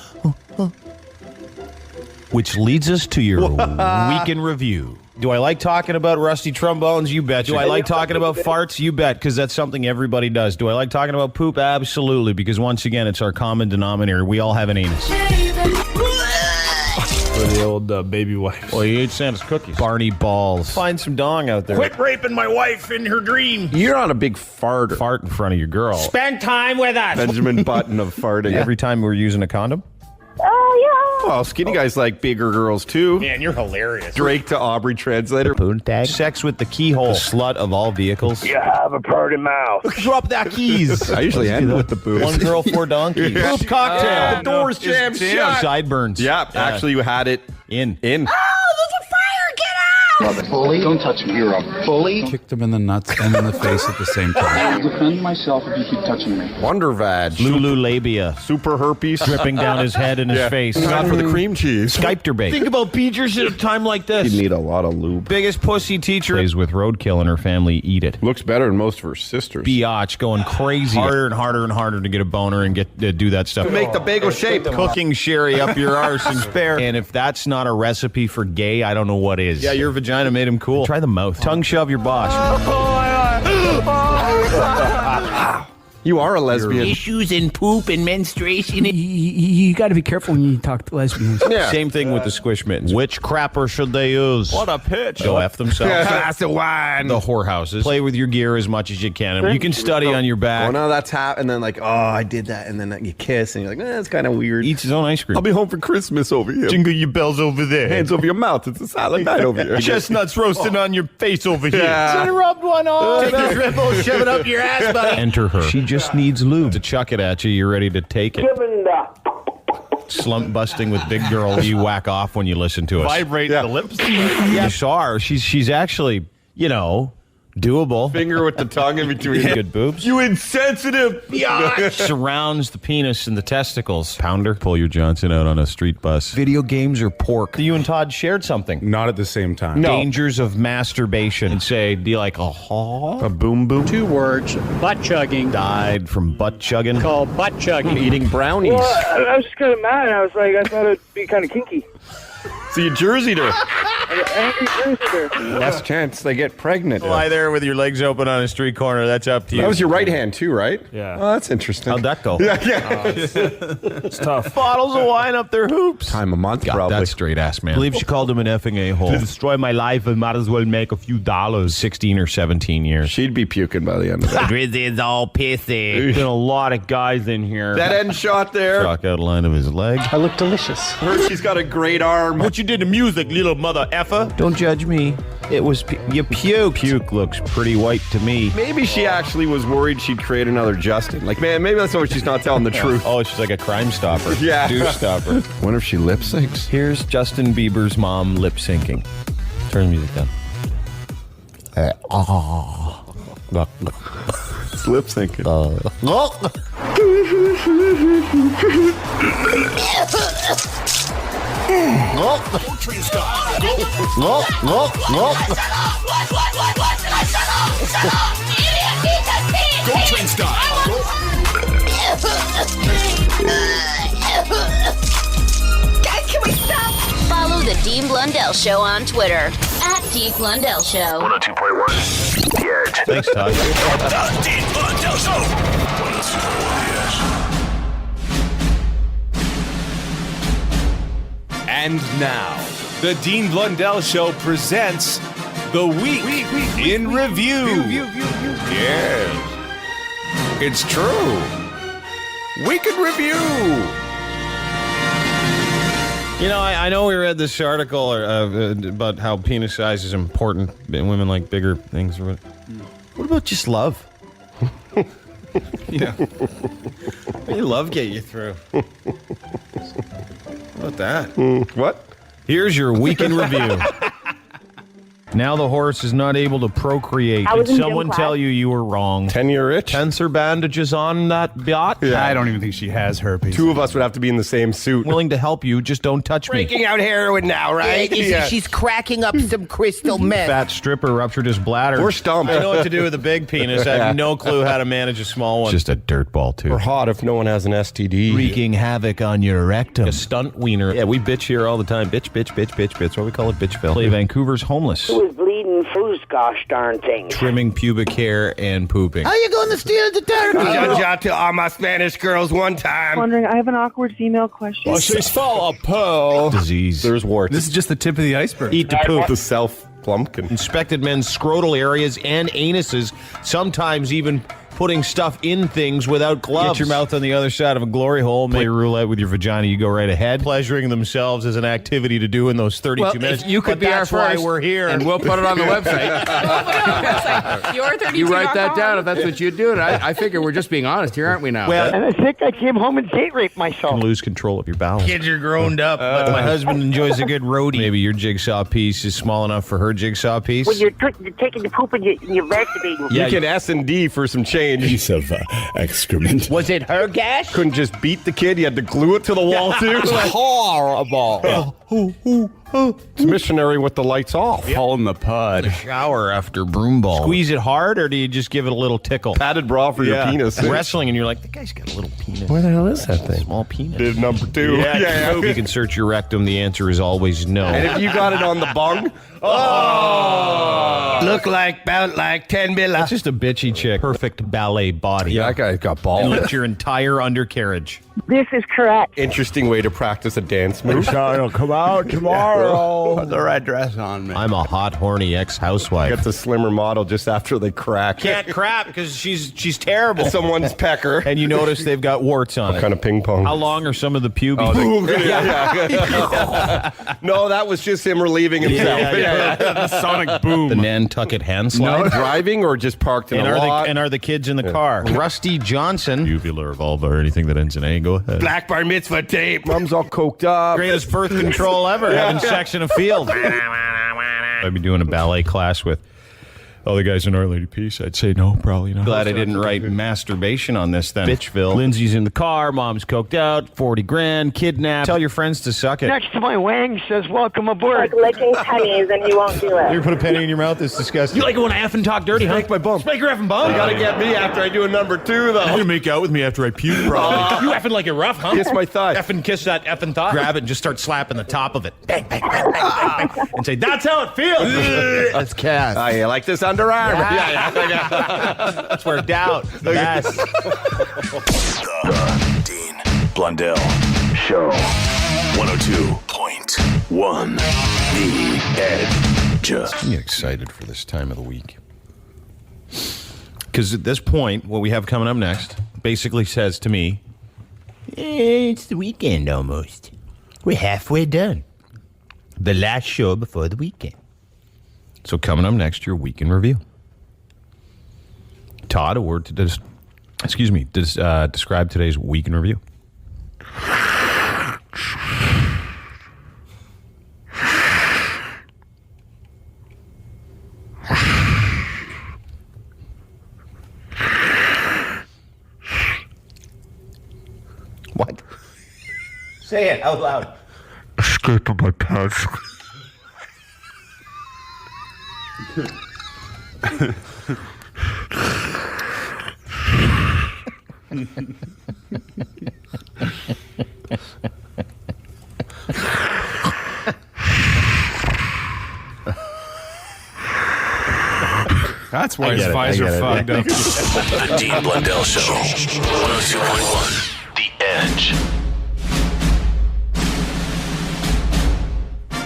Which leads us to your week in review. Do I like talking about rusty trombones? You bet. Do I like talking about farts? You bet, because that's something everybody does. Do I like talking about poop? Absolutely, because once again, it's our common denominator. We all have an anus. For the old baby wife. Well, you ate Santa's cookies. Barney balls. Find some dong out there. Quit raping my wife in her dream. You're not a big farter. Fart in front of your girl. Spend time with us. Benjamin Button of farting. Every time we're using a condom? Oh, yeah. Well, skinny guys like bigger girls, too. Man, you're hilarious. Drake to Aubrey translator. Poontag. Sex with the keyhole. The slut of all vehicles. You have a pretty mouth. Drop that keys. I usually end with the boobs. One girl, 4 donkeys. Poop cocktail. The door's jammed shut. Sideburns. Yeah, actually, you had it in. Oh, there's a fire! Get out! Bully, don't touch me. You're a bully. Kicked him in the nuts and in the face at the same time. I will defend myself if you keep touching me. Wonder Vag. Lulu labia. Super herpes. Dripping down his head and his face. Not for the cream cheese. Skypterbait. Think about Peter's at a time like this. You need a lot of lube. Biggest pussy teacher. Plays with roadkill and her family eat it. Looks better than most of her sisters. Biatch going crazy. Harder and harder and harder to get a boner and get do that stuff. Make the bagel shape. Cooking sherry up your arse and spare. And if that's not a recipe for gay, I don't know what is. Yeah, your vagina made him cool. Try the mouth. Tongue shove your boss. You are a lesbian. Issues in poop and menstruation. You got to be careful when you talk to lesbians. Yeah. Same thing with the squish mittens. Which crapper should they use? What a pitch. Go F themselves. Glass of wine. The whorehouses. Play with your gear as much as you can. You can study on your back. Oh, no, that's how. And then like, oh, I did that. And then you kiss and you're like, that's kind of weird. Eats his own ice cream. I'll be home for Christmas over here. Jingle your bells over there. Hands over your mouth. It's a silent night over here. Chestnuts roasting on your face over here. Yeah. Should have rubbed one off. Take your dribble, shove it up your ass, buddy. Enter her. She just needs lube to chuck it at you. You're ready to take it. Slump busting with big girl. You whack off when you listen to us. Vibrate the lips. You saw her. She's actually, doable. Finger with the tongue in between. Good boobs. You insensitive. Surrounds the penis and the testicles. Pounder. Pull your Johnson out on a street bus. Video games or pork. You and Todd shared something. Not at the same time. No. Dangers of masturbation. And say, do you like a boom boom? 2 words, butt chugging. Died from butt chugging. Called butt chugging. Eating brownies. Well, I was just kind of mad. I was like, I thought it'd be kind of kinky. So you jerseyed her. Angry jerseyed her. Last chance they get pregnant. Lie there with your legs open on a street corner. That's up to you. That was your right hand too, right? Yeah. Oh, that's interesting. How'd that go? Yeah. It's tough. Bottles of wine up their hoops. Time a month, God, probably. that's straight ass, man. I believe she called him an effing a-hole. To destroy my life, I might as well make a few dollars. 16 or 17 years. She'd be puking by the end of that. Drizzy's all pissy. Been a lot of guys in here. That end shot there. Chalk out a line of his leg. I look delicious. Heard she's got a great arm. What you did to music, little mother effer? Don't judge me. It was you puke. Puke looks pretty white to me. Maybe she actually was worried she'd create another Justin. Like, man, maybe that's why she's not telling the truth. Oh, she's like a crime stopper. Yeah. Douche stopper. Wonder if she lip syncs. Here's Justin Bieber's mom lip syncing. Turn the music down. It's lip syncing. Go train style. Guys, can we stop? Follow the Dean Blundell Show on Twitter @Dean Blundell Show. 102.1. The Edge. Thanks, Todd. The Dean Blundell Show. And now, the Dean Blundell Show presents the Week in Review. Yes. It's true. Week in Review. I know we read this article about how penis size is important and women like bigger things. What about just love? Love get you through. about that? What? Here's your week in review. Now the horse is not able to procreate. I was Did in gym someone class. tell you were wrong? 10-year itch? Tensor bandages on that yacht? Yeah. I don't even think she has herpes. Two of us would have to be in the same suit. Willing to help you, just don't touch me. Breaking out heroin now, right? Yeah. She's cracking up some crystal meth. Fat stripper ruptured his bladder. We're stumped. I know what to do with a big penis. I have no clue how to manage a small one. Just a dirt ball, too. We're hot if no one has an STD. Wreaking havoc on your rectum. A stunt wiener. Yeah, we bitch here all the time. Bitch, bitch, bitch, bitch, bitch. That's why we call it Bitchville. Play Vancouver's homeless. Who is bleeding foos, gosh darn thing. Trimming pubic hair and pooping. How you going to steal the turkey? Judge out to all my Spanish girls one time. Wondering, I have an awkward female question. she's full of poo. Disease. There's warts. This is just the tip of the iceberg. Eat the poop. The self-plumpkin. Inspected men's scrotal areas and anuses, sometimes even putting stuff in things without gloves. Get your mouth on the other side of a glory hole. Play roulette with your vagina. You go right ahead. Pleasuring themselves as an activity to do in those 32 minutes. If you could But be our that's why first, we're here. and we'll put it on the website. Your 32. You write that down if that's what you do. And I figure we're just being honest here, aren't we now? Well, And I think I came home and date raped myself. lose control of your bowels. Kids are grown up. But my husband enjoys a good roadie. Maybe your jigsaw piece is small enough for her jigsaw piece. When you're taking the poop and you're masturbating. You can S&D for some change. Piece of excrement. Was it her gas? Couldn't just beat the kid. You had to glue it to the wall, too. Horrible. It's missionary with the lights off. All in the pod. Shower after broom ball. Squeeze it hard, or do you just give it a little tickle? Padded bra for your penis. Wrestling, and you're like, the guy's got a little penis. Where the hell is that thing? Small penis. Did number 2. Yeah. You can search your rectum. The answer is always no. And if you got it on the bung, Look about like 10 mil. It's just a bitchy chick. Perfect ballet body. yeah, that guy's got And balls. lift your entire undercarriage. This is correct. Interesting way to practice a dance move. It'll come out tomorrow. Put the red dress on me. I'm a hot, horny ex-housewife. Get the slimmer model just after they crack. Can't crap because she's terrible. Someone's pecker. And you notice they've got warts on What it. kind of ping pong? How long are some of the pubes? No, that was just him relieving himself. The sonic boom. The Nantucket hand slide. No, driving or just parked in And a lot? are the kids in the car? Rusty Johnson. Uvular vulva or anything that ends in A. Go ahead. Black bar mitzvah tape. Mom's all coked up. Greatest birth control ever. Having sex in a field. I'd be doing a ballet class with all the guys in Our Lady Peace. I'd say no, probably not. Glad I didn't write masturbation on this then. Bitchville. Lindsay's in the car. Mom's coked out. 40 grand. Kidnapped. Tell your friends to suck it. Next to my wang says, welcome aboard. Like licking pennies and you won't do You it. ever put a penny in your mouth? It's disgusting. You like it when I effing talk dirty, huh? Spank my bum. Spank your effing bum. You gotta get me after I do a number 2, though. You make out with me after I puke, probably. You effing like it rough, huh? Kiss my thigh. Effing kiss that effing thigh. Grab it and just start slapping the top of it. Bang, bang, bang, bang, bang. And say, that's how it feels. That's Cass. Oh, you like this underarm? Yeah. It's worked out. Yes. The Dean Blundell Show. 102.1 The Edge. I'm excited for this time of the week. Because at this point, what we have coming up next basically says to me, It's the weekend almost. We're halfway done. The last show before the weekend. so coming up next, your week in review. Todd, a word to describe today's week in review. What? Say it out loud. Escaping my pants. That's why his visor fogged up. The Dean Blundell Show. 102.1 The Edge.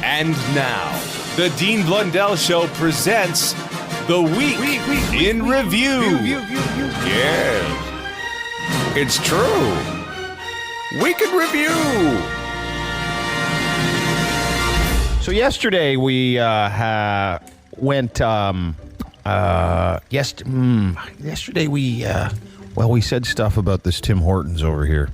And now, the Dean Blundell Show presents the Week in Review. Yes. It's true. Week in Review. So yesterday we yesterday we said stuff about this Tim Hortons over here.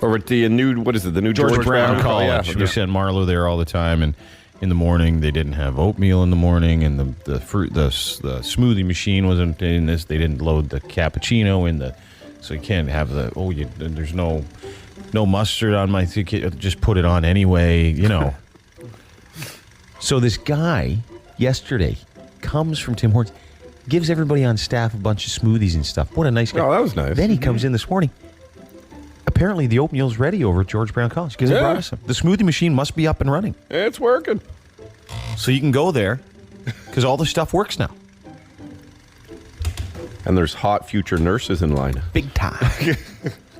Over at the new, what is it, the new George Brown College. College. We sent Marlowe there all the time, and in the morning they didn't have oatmeal in the morning, and the smoothie machine wasn't in this. They didn't load the cappuccino in the, so you can't have there's no mustard on my ticket. Just put it on anyway, you know. So this guy yesterday comes from Tim Hortons, gives everybody on staff a bunch of smoothies and stuff. What a nice guy. Oh, that was nice. Then he comes in this morning. Apparently the oatmeal's ready over at George Brown College because he brought us some. The smoothie machine must be up and running. It's working. So you can go there because all the stuff works now. And there's hot future nurses in line. Big time.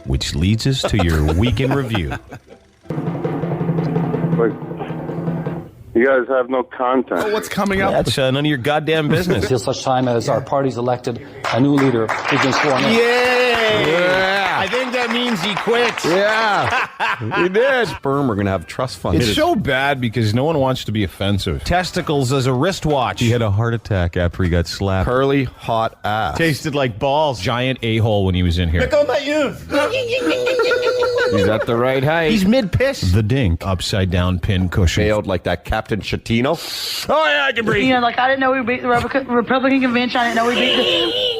Which leads us to your week in review. You guys have no content. Oh, what's coming up? That's none of your goddamn business. Until such time as our party's elected a new leader who's been sworn in. Yeah. I think that means he quits. Yeah. He did. Sperm are going to have trust funds. It's so bad because no one wants to be offensive. Testicles as a wristwatch. He had a heart attack after he got slapped. Curly, hot ass. Tasted like balls. Giant a-hole when he was in here. on my youth. He's at the right height. He's mid-piss. The dink. Upside down pin cushion. Bailed like that Captain Chatino. Oh, yeah, I can breathe. You know, like I didn't know we beat the Republican convention. I didn't know we beat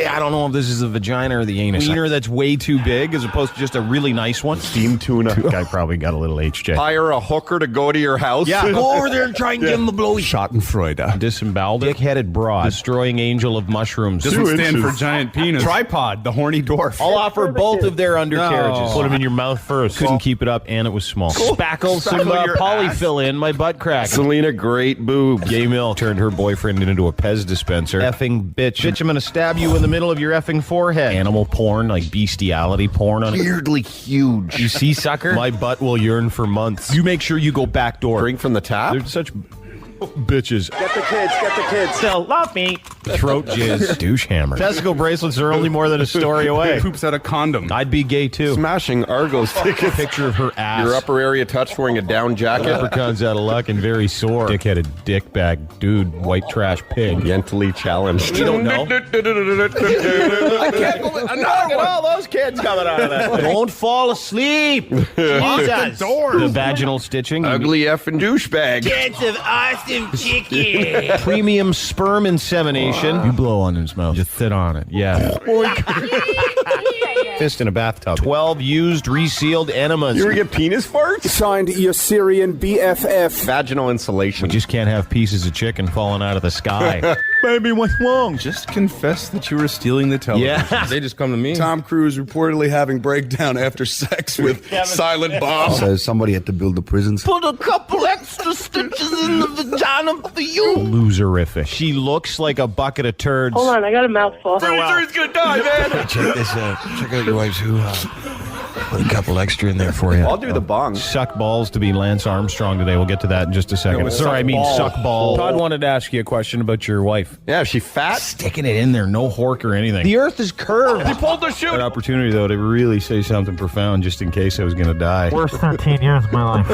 I don't know if this is the vagina or the anus. Wiener that's way too big as opposed to just a really nice one. Steamed tuna. Guy probably got a little HJ. Hire a hooker to go to your house. Yeah. Go over there and try and give him a blowy. Schadenfreude. Disemboweled. Dick-headed broad. Destroying angel of mushrooms. Doesn't stand for giant penis. Tripod, the horny dwarf. I'll offer both of their undercarriages. No. Put them in your mouth first. Couldn't keep it up, and it was small. Spackle some polyfill in my butt crack. Selena, great boobs. Gay Mill turned her boyfriend into a Pez dispenser. Effing bitch. Bitch, I'm going to stab you in the middle of your effing forehead. Animal porn, like bestiality porn. Weirdly huge. You see, sucker? My butt will yearn for months. You make sure you go back door. Drink from the tap? They're such bitches. Get the kids, get the kids. Still love me. Throat jizz. Douche hammer. Testicle bracelets are only more than a story away. Poops out a condom. I'd be gay too. Smashing Argos tickets. Picture of her ass. Your upper area touched wearing a down jacket. Leprechaun's out of luck and very sore. Dick-headed dickbag dude, white trash pig. Mentally challenged. You don't know. I can't believe another one. All those kids coming out of that. Don't fall asleep. Jesus. The vaginal stitching. Ugly effing douchebag. Kids of awesome chicken. Premium sperm insemination. You blow on his mouth. Just sit on it. Yeah. Fist in a bathtub. 12 used, resealed enemas. You ever get penis farts? Signed your Syrian BFF. Vaginal insulation. We just can't have pieces of chicken falling out of the sky. Baby, what's wrong? Just confess that you were stealing the television. Yeah. They just come to me. Tom Cruise reportedly having breakdown after sex with Silent Bob. Says somebody had to build the prisons. Put a couple extra stitches in the vagina for you. Loserific. She looks like a bucket of turds. Hold on, I got a mouthful. He's gonna die, man. Check this out. Check out your wife's hoo-ha. Put a couple extra in there for you. I'll do the bong. Suck balls to be Lance Armstrong today. We'll get to that in just a second. No, Sorry, I mean ball. suck ball. Todd wanted to ask you a question about your wife. Yeah, is she fat? Sticking it in there, no hork or anything. The earth is curved. He pulled the chute. An opportunity, though, to really say something profound just in case I was going to die. Worst 13 years of my life.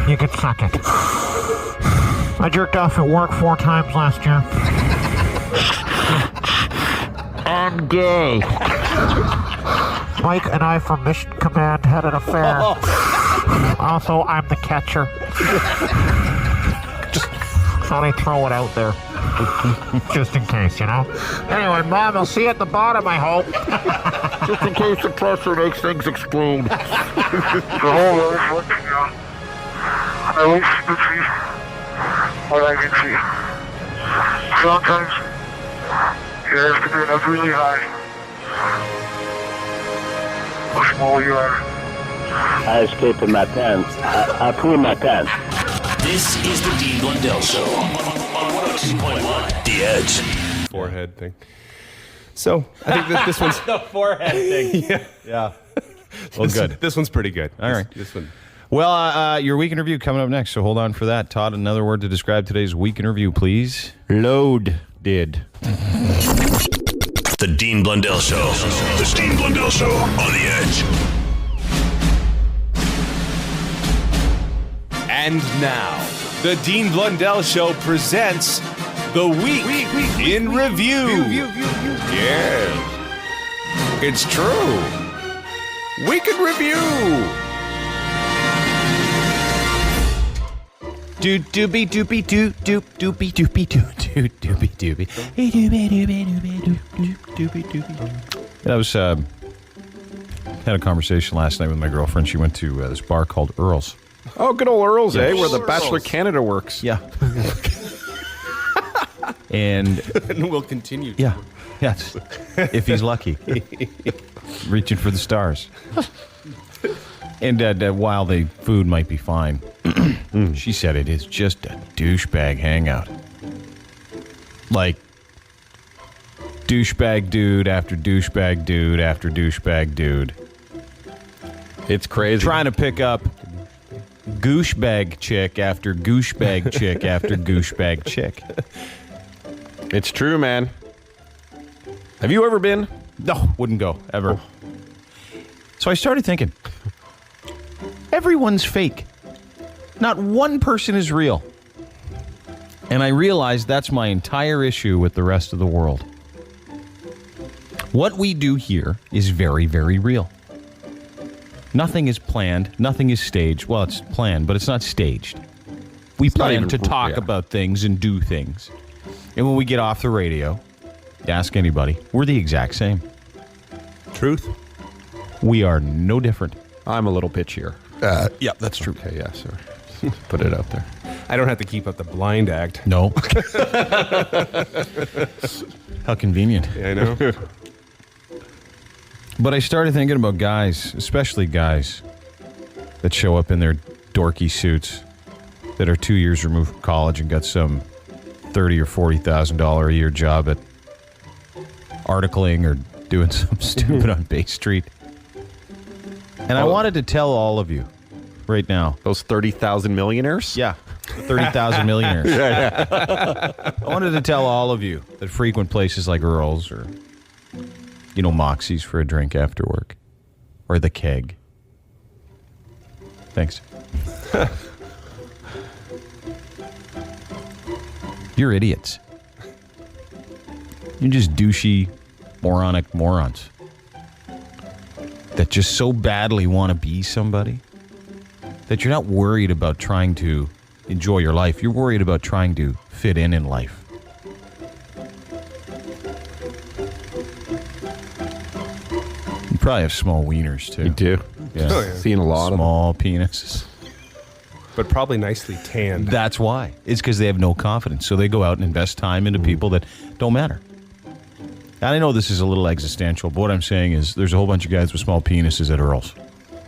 You can suck it. I jerked off at work 4 times last year. I'm gay. Mike and I from Mission Command had an affair. Also, I'm the catcher. Just thought I'd throw it out there. Just in case, you know? Anyway, Mom, I'll see you at the bottom, I hope. Just in case the pressure makes things explode. The whole world's looking on. I wish you could see what I can see. Sometimes you have to get up really high. How small you are. I escaped in my pants. I poo in my pants. This is the Dean Blundell Show on 102.1 The Edge. Forehead thing. So, I think that this one's... The forehead thing. Yeah. Well, good. This one's pretty good. All right. This one. Well, your week in review coming up next, so hold on for that. Todd, another word to describe today's week in review, please. Load. Did. The Dean Blundell Show. The Dean Blundell Show on The Edge. And now, the Dean Blundell Show presents the Week in Review. Yes, it's true. Week in Review. Do doobie doobie doo doop doobie doobie doo doo doobie doobie doobie doobie doobie doobie. I was had a conversation last night with my girlfriend. She went to this bar called Earl's. Oh, good old Earl's, Yes. where the Bachelor Canada works. Yeah. And we'll continue. Yeah. Yes. If he's lucky. Reaching for the stars. And while the food might be fine, she said it is just a douchebag hangout. Like, douchebag dude after douchebag dude after douchebag dude. It's crazy. Trying to pick up goosebag chick after goosebag chick after goosebag chick. It's true, man. Have you ever been? No, wouldn't go, ever. So I started thinking, everyone's fake. Not one person is real. And I realized that's my entire issue with the rest of the world. What we do here is very, very real. Nothing is planned. Nothing is staged. Well, it's planned, but it's not staged. We plan to talk about things and do things. And when we get off the radio, ask anybody, we're the exact same. Truth. We are no different. I'm a little pitchier. Yeah, that's true. Okay, yeah, sorry. Put it out there. I don't have to keep up the blind act. No. How convenient. Yeah, I know. But I started thinking about guys, especially guys that show up in their dorky suits that are 2 years removed from college and got some $30,000 or $40,000 a year job at articling or doing something stupid on Bay Street. And I wanted to tell all of you right now. Those 30,000 millionaires? Yeah, 30,000 millionaires. I wanted to tell all of you that frequent places like Earl's or, Moxie's for a drink after work. Or the Keg. Thanks. You're idiots. You're just douchey, moronic morons that just so badly want to be somebody that you're not worried about trying to enjoy your life. You're worried about trying to fit in life. You probably have small wieners, too. You do? Yeah. Oh, yeah. Seen a lot of small penises. But probably nicely tanned. That's why. It's because they have no confidence. So they go out and invest time into people that don't matter. And I know this is a little existential, but what I'm saying is there's a whole bunch of guys with small penises at Earl's.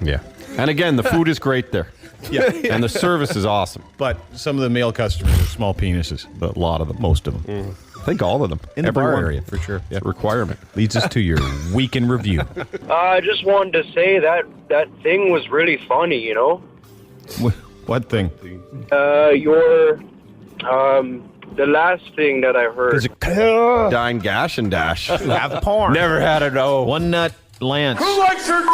Yeah. And again, the food is great there. Yeah. And the service is awesome. But some of the male customers have small penises. But a lot of them, most of them. I think all of them. In the bar Everyone. area, for sure. It's a requirement. Leads us to your week in review. I just wanted to say that thing was really funny, What thing? The last thing that I heard. Dine Gash and Dash. Have porn. Never had it. Oh. One Nut Lance. Who likes her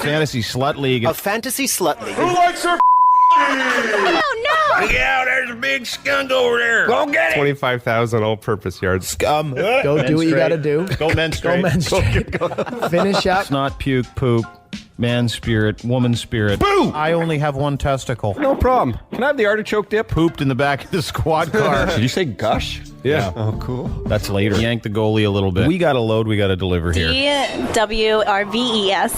Fantasy Slut League. A fantasy slut league. Who likes her Oh, no! Yeah, there's a big skunk over there. Go get it. 25,000 all-purpose yards. Go do what you got to do. Go menstruate. Go menstruate. Finish up. Snot, puke, poop, man spirit, woman spirit. Boo! I only have one testicle. No problem. Can I have the artichoke dip? Pooped in the back of the squad car. Did you say gush? Yeah. Oh, cool. That's later. Yank the goalie a little bit. We got a load we got to deliver here. DWRVES.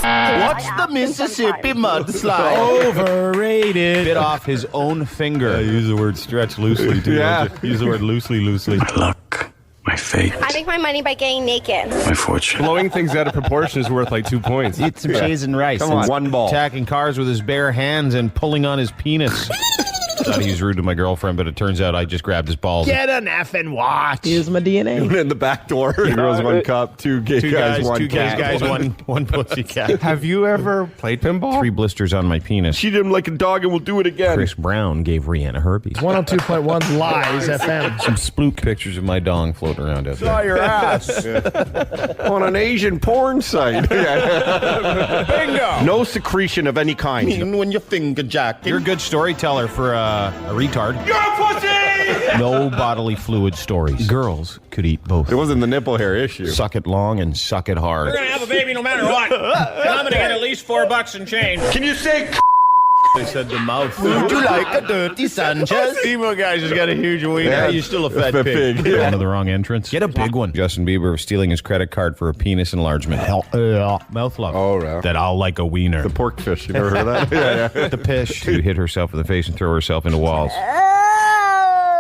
What's the Mississippi mudslide? Overrated. Bit off his own finger. Use the word stretch loosely, too. Yeah. Use the word loosely. My luck, my fate, I make my money by getting naked. my fortune. Blowing things out of proportion is worth like 2 points. Eat some cheese and rice. Come on. One ball. Attacking cars with his bare hands and pulling on his penis. Thought he was rude to my girlfriend, but it turns out I just grabbed his balls. Get an effing watch. Here's my DNA. Even in the back door. Two girls, one cup. Two gay guys, one two cat. gay guys, one pussy cat. Have you ever played pinball? 3 blisters on my penis. Treat him like a dog and we'll do it again. Chris Brown gave Rihanna herpes. 102.1 Lies FM. Some splook pictures of my dong floating around out Saw there. your ass. On an Asian porn site. Bingo. No secretion of any kind. When you finger jack. You're a good storyteller for a retard. You're a pussy! No bodily fluid stories. Girls could eat both. It wasn't the nipple hair issue. Suck it long and suck it hard. We're gonna have a baby no matter what. And I'm gonna get at least least $4 and change. Can you say? They said the mouth. Would you like a dirty Sanchez? Emo guy's just got a huge wiener. Yeah, You're still a fat pig. One of the wrong entrance. Get a big one. Justin Bieber stealing his credit card for a penis enlargement. Mouth love. Oh, right. That I'll like a wiener. The pork fish. You never heard of that? Yeah. The pish. To hit herself in the face and throw herself into walls.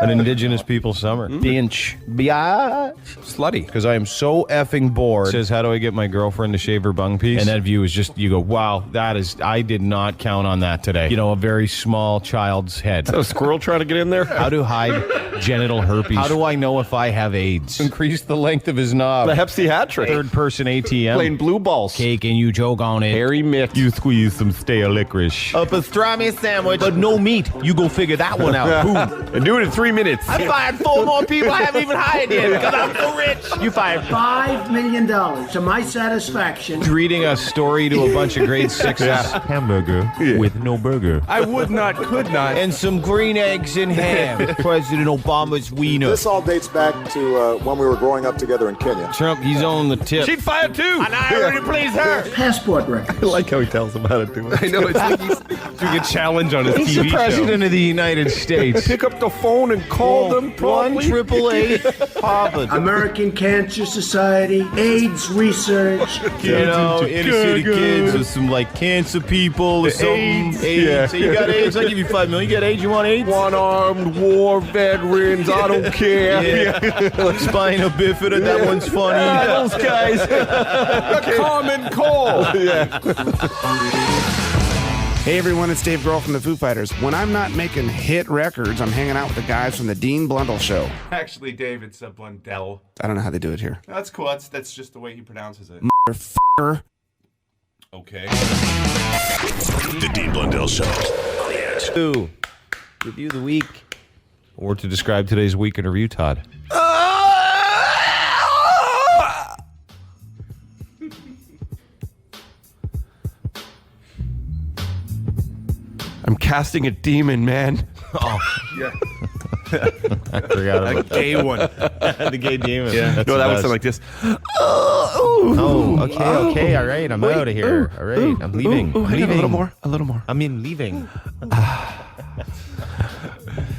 An indigenous people summer. Binch. Biatch. Slutty. Because I am so effing bored. Says, how do I get my girlfriend to shave her bung piece? And that view is just, you go, wow, I did not count on that today. You know, a very small child's head. A squirrel trying to get in there? How to hide genital herpes. How do I know if I have AIDS? Increase the length of his knob. The Hep C hat trick. Third person ATM. Playing blue balls. Cake and you choke on it. Hairy Mick. You squeeze some stale licorice. A pastrami sandwich. But no meat. You go figure that one out. Boom. And do it in 3 minutes. I fired 4 more people I haven't even hired yet because I'm so rich. You fired $5 million to my satisfaction. Reading a story to a bunch of grade 6s. Hamburger with no burger. I would not, could not. And some green eggs and ham. President Obama's wiener. This all dates back to when we were growing up together in Kenya. Trump, he's on the tip. She'd fire too. And I already pleased her. Passport record. I like how he tells them how to do it. I know. It's like he's doing a challenge on his He's TV the president of the United States. Pick up the phone and call them promptly. 1-888 Harvard. American Cancer Society, AIDS research. You know, inner city kids with some like cancer people or something. AIDS. Yeah. So you got AIDS, I'll give you $5 million. You got AIDS, you want AIDS? One-armed war veterans, I don't care. Yeah. Spina bifida, that one's funny. Those guys. A common cold. Hey everyone, it's Dave Grohl from the Foo Fighters. When I'm not making hit records, I'm hanging out with the guys from the Dean Blundell Show. Actually, Dave, it's a Blundell. I don't know how they do it here. That's cool. That's just the way he pronounces it. Motherfucker. Okay. The Dean Blundell Show. On the edge. Two. Review the week. Or to describe today's week in review, Todd. I'm casting a demon, man. Oh, yeah. I forgot about a gay one. The gay demon. Yeah. That's No, that the would best. sound like this. Okay. All right. I'm out of here. All right. I'm leaving. I'm leaving. A little more. I mean, leaving.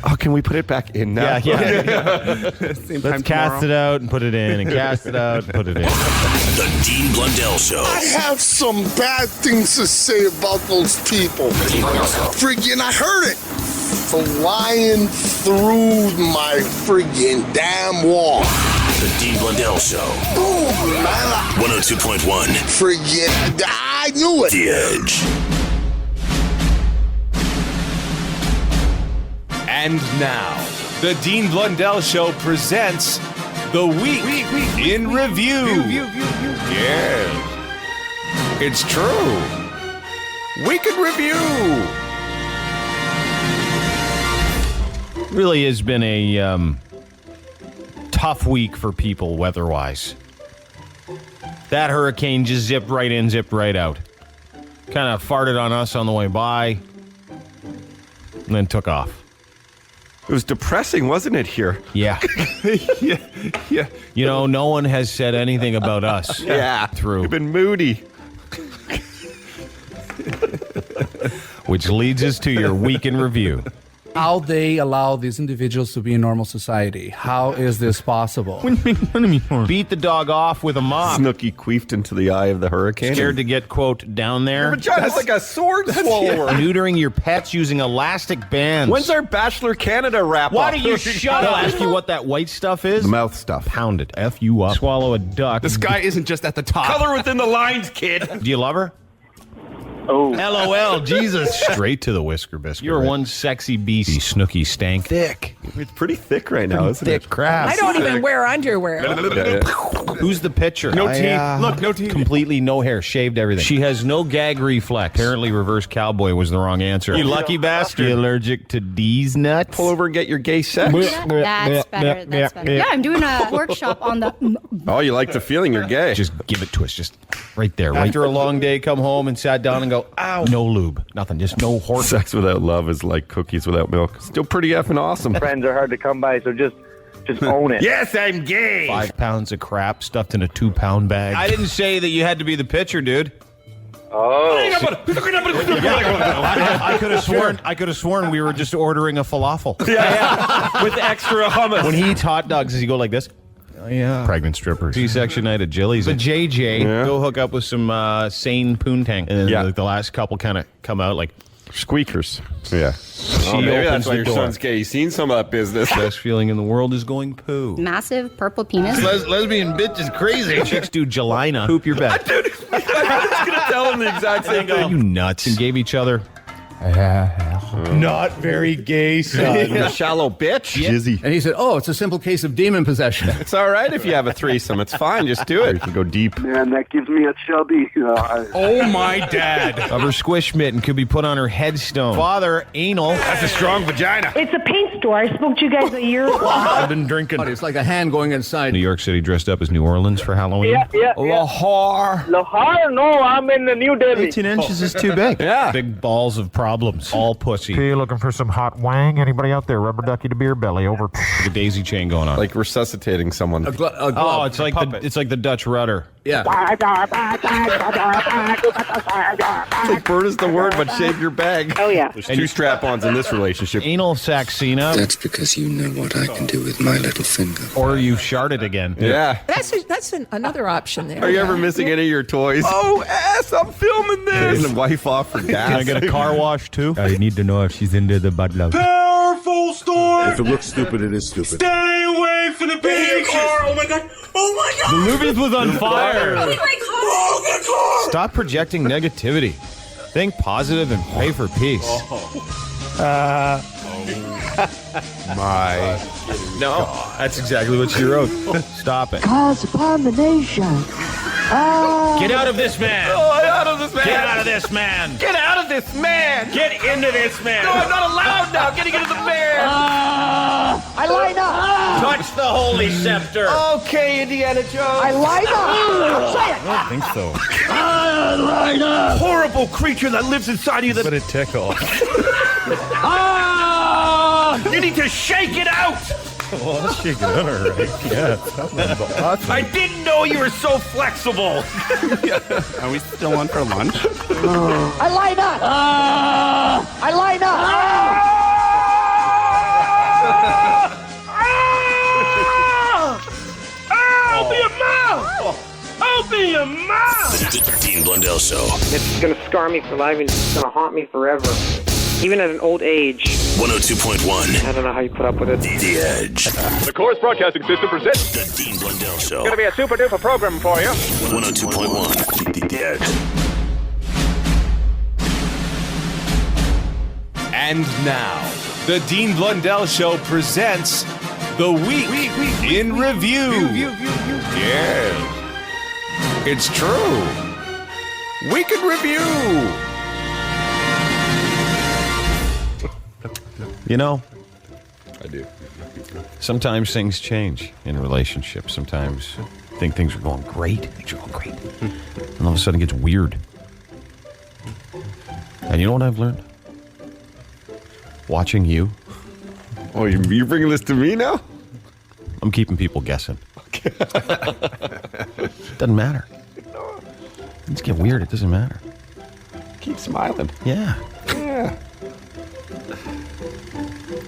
Oh, can we put it back in now? Yeah. Let's cast it out and put it in, and cast it out and put it in. The Dean Blundell Show. I have some bad things to say about those people. Friggin', I heard it. Flying through my friggin' damn wall. The Dean Blundell Show. Boom, man. 102.1. Friggin', I knew it. The Edge. And now, the Dean Blundell Show presents The Week in Review. Yes. It's true. Week in Review. Really has been a tough week for people weather-wise. That hurricane just zipped right in, zipped right out. Kind of farted on us on the way by, and then took off. It was depressing, wasn't it, here? Yeah. Yeah. You know, no one has said anything about us. Yeah. Through. You've been moody. Which leads us to your week in review. How they allow these individuals to be in normal society. How is this possible? Beat the dog off with a mop. Snooky queefed into the eye of the hurricane. Scared to get, quote, down there. Your vagina's like a sword swallower. Neutering your pets using elastic bands. When's our Bachelor Canada wrap Why up? don't you shut up? I'll ask you what that white stuff is. The mouth stuff. Pound it. F you up. Swallow a duck. This guy isn't just at the top. Color within the lines, kid. Do you love her? Oh. LOL, Jesus. Straight to the whisker biscuit. You're one sexy beast. You snooky stank. Thick. It's pretty thick right now, isn't it? Thick crap. I don't even wear underwear. Who's the pitcher? No teeth. Look, no teeth. Completely no hair. Shaved everything. She has no gag reflex. Apparently reverse cowboy was the wrong answer. You lucky bastard. You allergic to D's nuts? Pull over and get your gay sex. That's better. That's better. Yeah, I'm doing a workshop on the. Oh, you like the feeling you're gay. Just give it to us. Just right there. After a long day, come home and sat down and go, ow. No lube. Nothing. Just no horse. Sex without love is like cookies without milk. Still pretty effing awesome. Friends are hard to come by, so just own it. Yes, I'm gay. 5 pounds of crap stuffed in a 2-pound bag. I didn't say that you had to be the pitcher, dude. Oh. I could have sworn we were just ordering a falafel. Yeah. With extra hummus. When he eats hot dogs, does he go like this? Oh, yeah. Pregnant strippers. C-section night at Jilly's. The JJ. Yeah. Go hook up with some sane poontang. And then the last couple kind of come out like squeakers. Yeah. Maybe that's why your son's gay. He's seen some of that business. Best feeling in the world is going poo. Massive purple penis. Lesbian bitch is crazy. Chicks do gelina. Poop your bed. Dude, I was going to tell him the exact same thing. You nuts. And gave each other... Not very gay, son. You shallow bitch. Yeah. Jizzy. And he said, oh, it's a simple case of demon possession. It's all right if you have a threesome. It's fine. Just do it. Or you can go deep. Man, that gives me a chubby. Oh, my dad. Of her squish mitten could be put on her headstone. Father, anal. That's a strong vagina. It's a paint store. I spoke to you guys a year ago. I've been drinking. It's like a hand going inside. New York City dressed up as New Orleans for Halloween. Yeah. Lahore. Lahore? No, I'm in New Delhi. 18 inches is too big. Yeah. Big balls of problems. All pussy. Are you looking for some hot wang? Anybody out there? Rubber ducky to beer belly. Over. The daisy chain going on. Like resuscitating someone. Oh, it's like the Dutch rudder. Yeah. It's like bird is the word, but shave your bag. Oh, yeah. There's two strap-ons in this relationship. Anal saxina. That's because you know what I can do with my little finger. Or you sharted again. Yeah. That's another option there. Are you ever missing any of your toys? Oh, ass, I'm filming this. Getting the wife off for gas. Can I get a car wash, too? I need to know if she's into the butt love. Powerful store. If it looks stupid, it is stupid. Stay away from the big car. Oh, my God. Oh, my God. The Luby's was on fire. Oh, the car. Stop projecting negativity. Think positive and pray for peace. My. No, that's exactly what she wrote. Stop it. Cause upon the nation. Get out of this man. Oh, out of this man. Get out of this man. Get out of this man. Get into this man. No, I'm not allowed now. Getting into the man. I line up. Touch the holy scepter. Okay, Indiana Jones. I line up. Say it. I don't think so. I line up. Horrible creature that lives inside you. But it tickles. You need to shake it out. Well, let's shake it out, all right. Yeah. Awesome. I didn't know you were so flexible. Are we still on for lunch? I line up. I line up. Open your mouth. Open your mouth. The Dean Blundell Show. It's going to scar me for life and it's going to haunt me forever. Even at an old age. 102.1. I don't know how you put up with it. The Edge. The Course Broadcasting System presents The Dean Blundell Show. It's going to be a super duper program for you. 102.1. The Edge. And now, the Dean Blundell Show presents The Week in Review. Yes. It's true. Week in Review. You know, I do. sometimes things change in relationships. Sometimes you think things are going great. Things are going great. And all of a sudden it gets weird. And you know what I've learned? Watching you. Oh, you're bringing this to me now? I'm keeping people guessing. Doesn't matter. Things get weird. It doesn't matter. Keep smiling. Yeah. Yeah.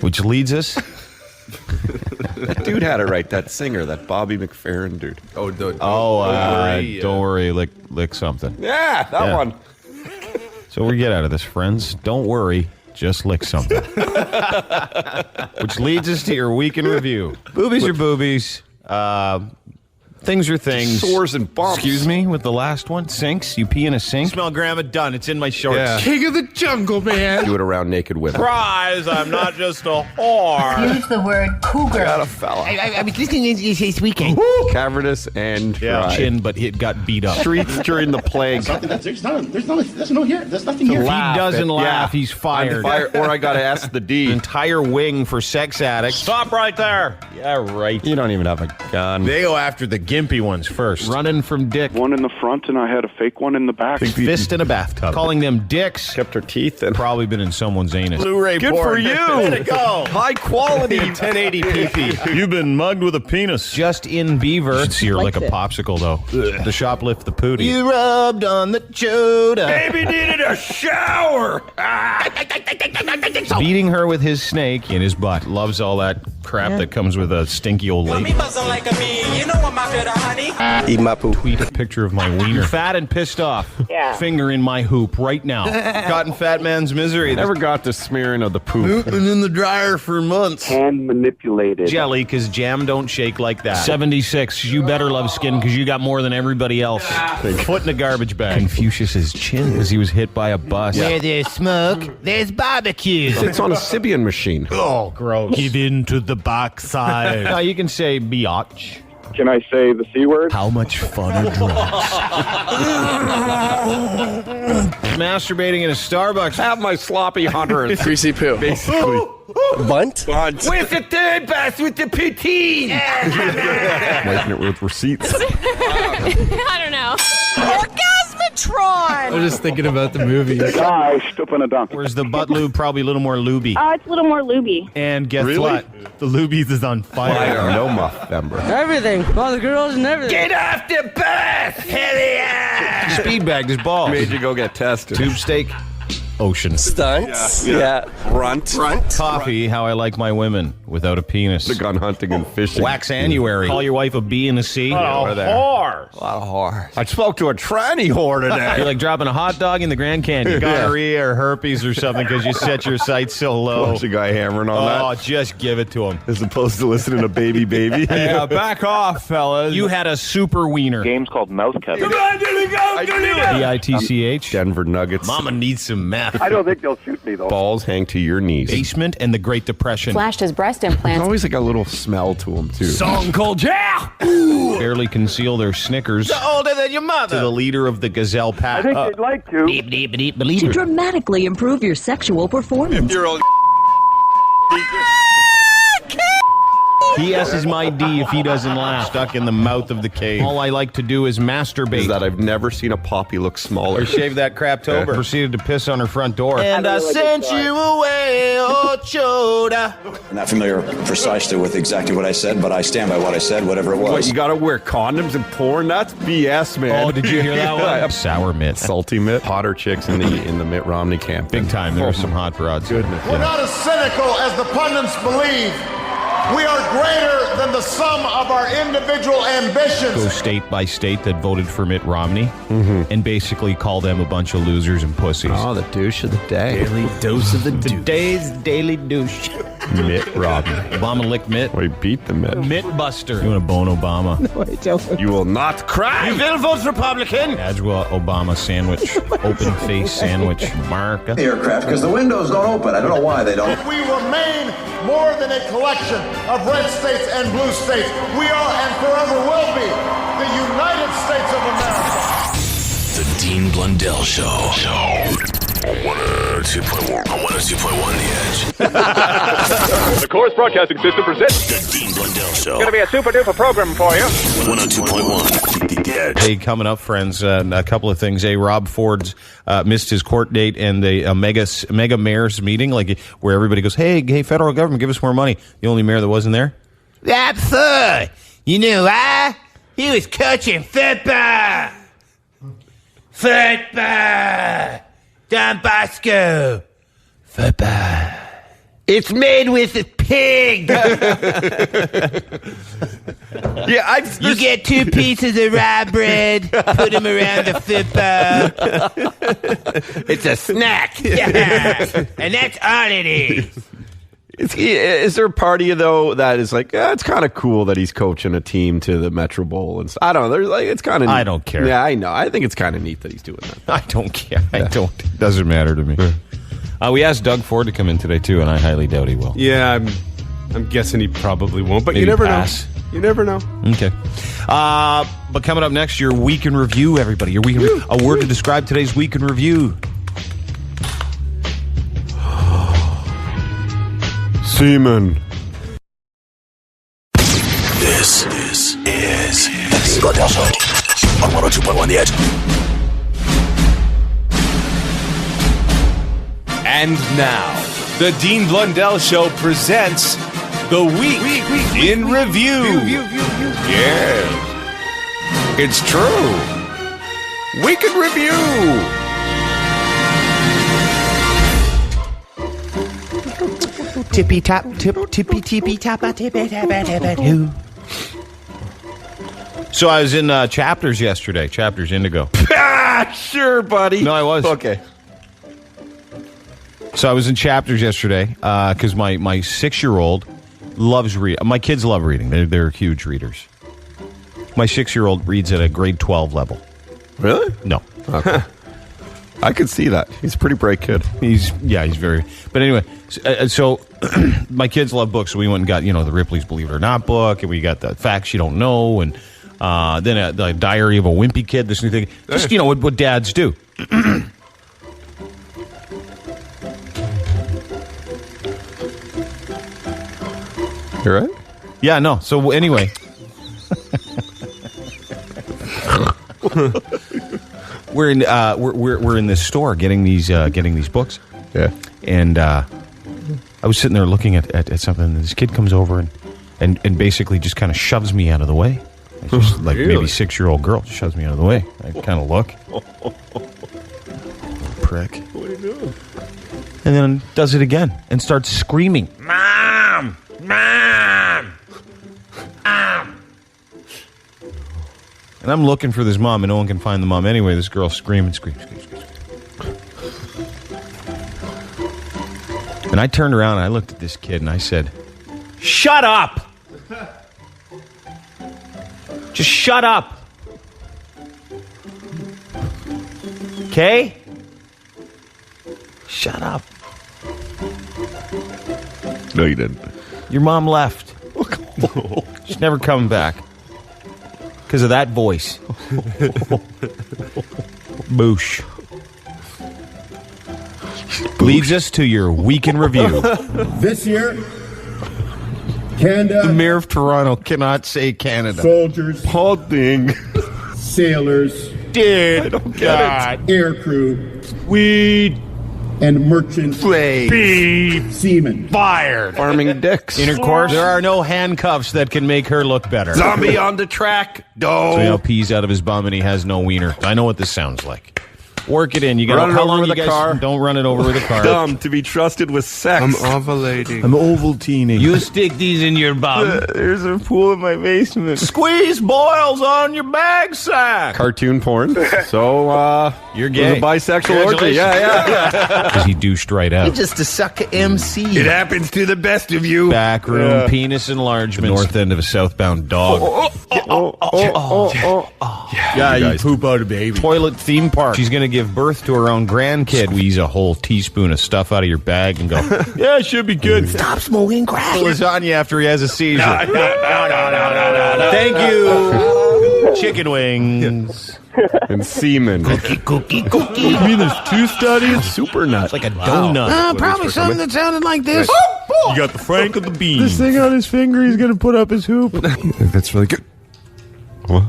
Which leads us... That dude had it right. That singer, that Bobby McFerrin dude. Don't worry, lick something. Yeah, that one. So we get out of this, friends. Don't worry, just lick something. Which leads us to your week in review. Boobies are boobies. Things are things. Sores and bumps. Excuse me, with the last one. Sinks. You pee in a sink. Smell grandma done. It's in my shorts. Yeah. King of the jungle, man. Do it around naked women. Surprise, I'm not just a whore. Use the word cougar. Got a fella. I was listening to you this weekend. Cavernous and dry. Chin, but it got beat up. Streets during the plague. There's nothing here. If he doesn't laugh, he's fired. Or I got to ask the D. Entire wing for sex addicts. Stop right there. Yeah, right. You don't even have a gun. They go after the gimpy ones first. Running from dick. One in the front, and I had a fake one in the back. Fist in a bathtub. Calling them dicks. Kept her teeth and probably been in someone's anus. Blu-ray Good porn. for you. Way to go. High quality 1080 PP. You've been mugged with a penis. Just in Beaver. See her like a popsicle, though. To shoplift the pootie. You rubbed on the choda. Baby needed a shower. Beating her with his snake in his butt. Loves all that crap that comes with a stinky old lady. Eat my poop. Tweet a picture of my wiener. Fat and pissed off. Yeah. Finger in my hoop right now. Caught in fat man's misery. Never got the smearing of the poop. Been in the dryer for months. Hand manipulated. Jelly, because jam don't shake like that. 76. You better love skin because you got more than everybody else. Foot in a garbage bag. Confucius's chin because he was hit by a bus. Where there's smoke, there's barbecue. It's on a Sibian machine. Oh, gross. Give in to the backside. No, you can say biatch. Can I say the C word? How much fun are drugs? Masturbating in a Starbucks. Have my sloppy hunter. Greasy poo. Basically. Bunt? Where's the third bus with the poutine? Wiping it with receipts. I don't know. Orgasmatron! I was just thinking about the movie. Guy, stooping a dunk. Where's the butt lube? Probably a little more lubey. It's a little more looby. And guess Really? what? The lubies is on fire. No Muffember. Everything. All the girls and everything. Get off the bus! Hell yeah! Speed bagged his balls. Made you go get tested. Tube steak. Ocean. Stunts? Yeah. Runt. Coffee, how I like my women, without a penis. The gun hunting and fishing. Wax annuary. Call your wife a B and a C. A lot of whores. I spoke to a tranny whore today. You're like dropping a hot dog in the Grand Canyon. Gonorrhea or herpes or something because you set your sights so low. What's the guy hammering on that? Oh, just give it to him. As opposed to listening to Baby Baby. Yeah, back off, fellas. You had a super wiener. Game's called Mouth Cutter. Come on, Dilly, go, Dilly, go! BITCH. Denver Nuggets. Mama needs some meth. I don't think they'll shoot me, though. Balls hang to your knees. Basement and the Great Depression. Flashed his breast There's implants. always like a little smell to them, too. Song called Yeah! Barely conceal their Snickers. Older than your mother. To the leader of the Gazelle Pack. I think they'd like to. To dramatically improve your sexual performance. He S's my D if he doesn't laugh. Stuck in the mouth of the cave. All I like to do is masturbate. Is that I've never seen a poppy look smaller. Or shave that craptober. Proceeded to piss on her front door. And I sent you away, oh Choda. I'm not familiar precisely with exactly what I said, but I stand by what I said, whatever it was. What, you gotta wear condoms in porn? That's BS, man. Oh, did you hear that one? Sour mitt. Salty mitt. Hotter chicks in the Mitt Romney camp. Big time. There were some hot broads. Goodness. We're not as cynical as the pundits believe. We are greater than the sum of our individual ambitions. Go state by state that voted for Mitt Romney and basically call them a bunch of losers and pussies. Oh, the douche of the day. Daily dose of the douche. Today's daily douche. Mitt Romney. Obama licked Mitt. Well, he beat the Mitt. Mitt Buster. You want to bone Obama? No, I don't. You will not cry. You will vote Republican. Adjua Obama sandwich. Open face sandwich. America. The aircraft, because the windows don't open. I don't know why they don't. We remain more than a collection of red states and blue states. We are and forever will be the United States of America. The Dean Blundell Show. On 102.1 The Edge. The Chorus Broadcasting System presents The Dean Blundell Show. It's going to be a super duper program for you. 102.1 The Edge. Hey, coming up, friends, a couple of things. Rob Ford's missed his court date and the mega mayor's meeting, like where everybody goes, hey, federal government, give us more money. The only mayor that wasn't there? That Ford. You know why? He was coaching football. Football. Don Bosco. Football. It's made with a pig. You get 2 pieces of rye bread, put them around the football. It's a snack. And that's all it is. Is there a part of you, though, that is like, it's kind of cool that he's coaching a team to the Metro Bowl? And I don't know. There's like, it's kind of. I don't care. Yeah, I know. I think it's kind of neat that he's doing that. I don't care. It doesn't matter to me. We asked Doug Ford to come in today, too, and I highly doubt he will. Yeah, I'm guessing he probably won't, but Maybe you never pass. know. You never know. Okay. But coming up next, your week in review, everybody. Your week in review. A word to describe today's week in review. Seaman. This is Dean Blundell Show on 102.1 The Edge. And now, the Dean Blundell Show presents the Week in Review. Yeah. It's true. Week in Review. Tippy tap, tippy tappa, tippy tappa, tappa, too. So I was in Chapters yesterday. Chapters Indigo. Sure, buddy. No, I was. Okay. So I was in Chapters yesterday because my 6-year-old loves reading. My kids love reading. They're huge readers. My 6-year-old reads at a grade 12 level. Really? No. Okay. I could see that. He's a pretty bright kid. He's very. But anyway, so my kids love books. So we went and got the Ripley's Believe It or Not book, and we got the Facts You Don't Know, and then the Diary of a Wimpy Kid. This new thing, just what dads do. You right? Yeah, no. So anyway, we're in this store getting these books. Yeah. And I was sitting there looking at something, and this kid comes over and basically just kind of shoves me out of the way. It's just like Really? maybe 6-year-old girl just shoves me out of the way. I kind of look. Prick. What are you doing? And then does it again and starts screaming, "Mom! Mom! Mom!" And I'm looking for this mom, and no one can find the mom anyway. This girl screaming. And I turned around and I looked at this kid and I said, "Shut up! Just shut up. Okay? Shut up." No, you didn't. Your mom left. She's never coming back. Because of that voice. Boosh. Leads us to your Week in Review. This year, Canada. The mayor of Toronto cannot say Canada. Soldiers. Holding. Sailors. Dude. I don't get it. Air crew. Weed. And merchant. Beef. Seamen. Fired. Farming dicks. Intercourse. There are no handcuffs that can make her look better. Zombie on the track. So he pees out of his bum and he has no wiener. I know what this sounds like. Work it in. You got Run it how over long with you a guys car. Don't run it over with a car. Dumb to be trusted with sex. I'm ovulating. I'm Ovaltining. You stick these in your bum. There's a pool in my basement. Squeeze boils on your bag sack. Cartoon porn. So, you're gay. It was a bisexual orgy. Yeah. Because he douched right out. Just a sucker MC. It happens to the best of you. Back room, penis enlargement. North end of a southbound dog. Yeah, you poop out a baby. Toilet theme park. She's going to give birth to her own grandkid. Squeeze a whole teaspoon of stuff out of your bag and go, yeah, it should be good. Stop smoking crack. Lasagna after he has a seizure. No. Thank you. Chicken wings. And semen. Cookie. You mean there's 2 studies? Super nut. It's like a donut. Probably something that sounded like this. You got the Frank of the Bean. This thing on his finger, he's going to put up his hoop. That's really good. What?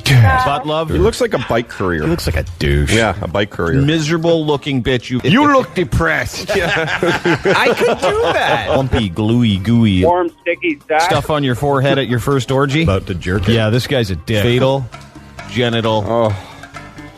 Butt love. He looks like a bike courier. He looks like a douche. Yeah, a bike courier. Miserable looking bitch. You look depressed. I could do that. Lumpy, gluey, gooey. Warm, sticky Stuff on your forehead at your first orgy. About to jerk it. Yeah, this guy's a dick. Fatal genital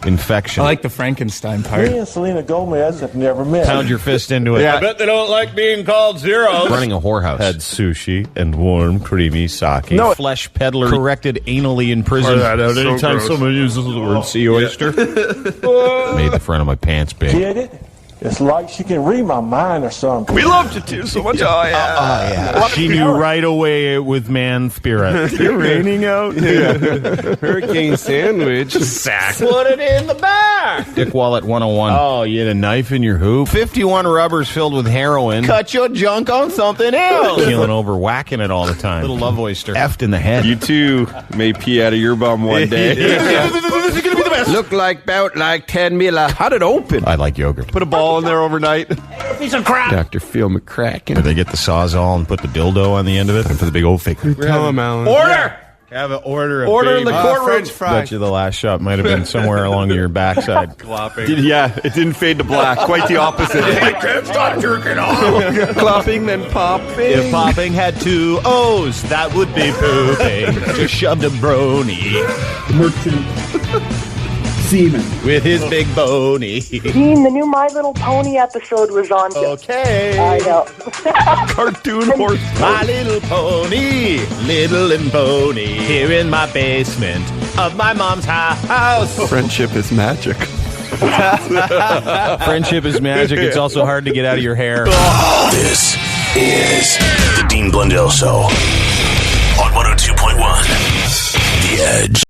infection. I like the Frankenstein part. Me and Selena Gomez have never met. Pound your fist into it. Yeah. I bet they don't like being called zeros. Running a whorehouse. Had sushi and warm, creamy sake. No flesh peddler corrected anally in prison. That out anytime someone uses the word sea oyster. Made the front of my pants big. Get it? It's like she can read my mind or something. We loved you too so much. Oh, yeah. She knew right away with man spirit. You're raining out. Hurricane sandwich. Sack. Put it in the back. Dick Wallet 101. Oh, you had a knife in your hoop. 51 rubbers filled with heroin. Cut your junk on something else. Keeling over, whacking it all the time. Little love oyster. Effed in the head. You too may pee out of your bum one day. This is going to be the best. Look like 10 Miller. How'd it open? I like yogurt. Put a ball in there overnight. Piece of crap. Dr. Phil McCracken. Did they get the Sawzall and put the dildo on the end of it? Time for the big old fake. Tell him, Alan. Order! Have an order of Order in the courtroom. French fries. Bet you the last shot might have been somewhere along your backside. Clopping. Yeah, it didn't fade to black. Quite the opposite. I can't stop jerking off. Clopping, then popping. If popping had 2 O's, that would be pooping. Just shoved a brony Merchant seaman. with his big bony. Dean, the new My Little Pony episode was on. Okay. I know. Cartoon horse. My little pony, little and pony, here in my basement of my mom's house. Friendship is magic. Friendship is magic. It's also hard to get out of your hair. This is the Dean Blundell Show on 102.1 The Edge.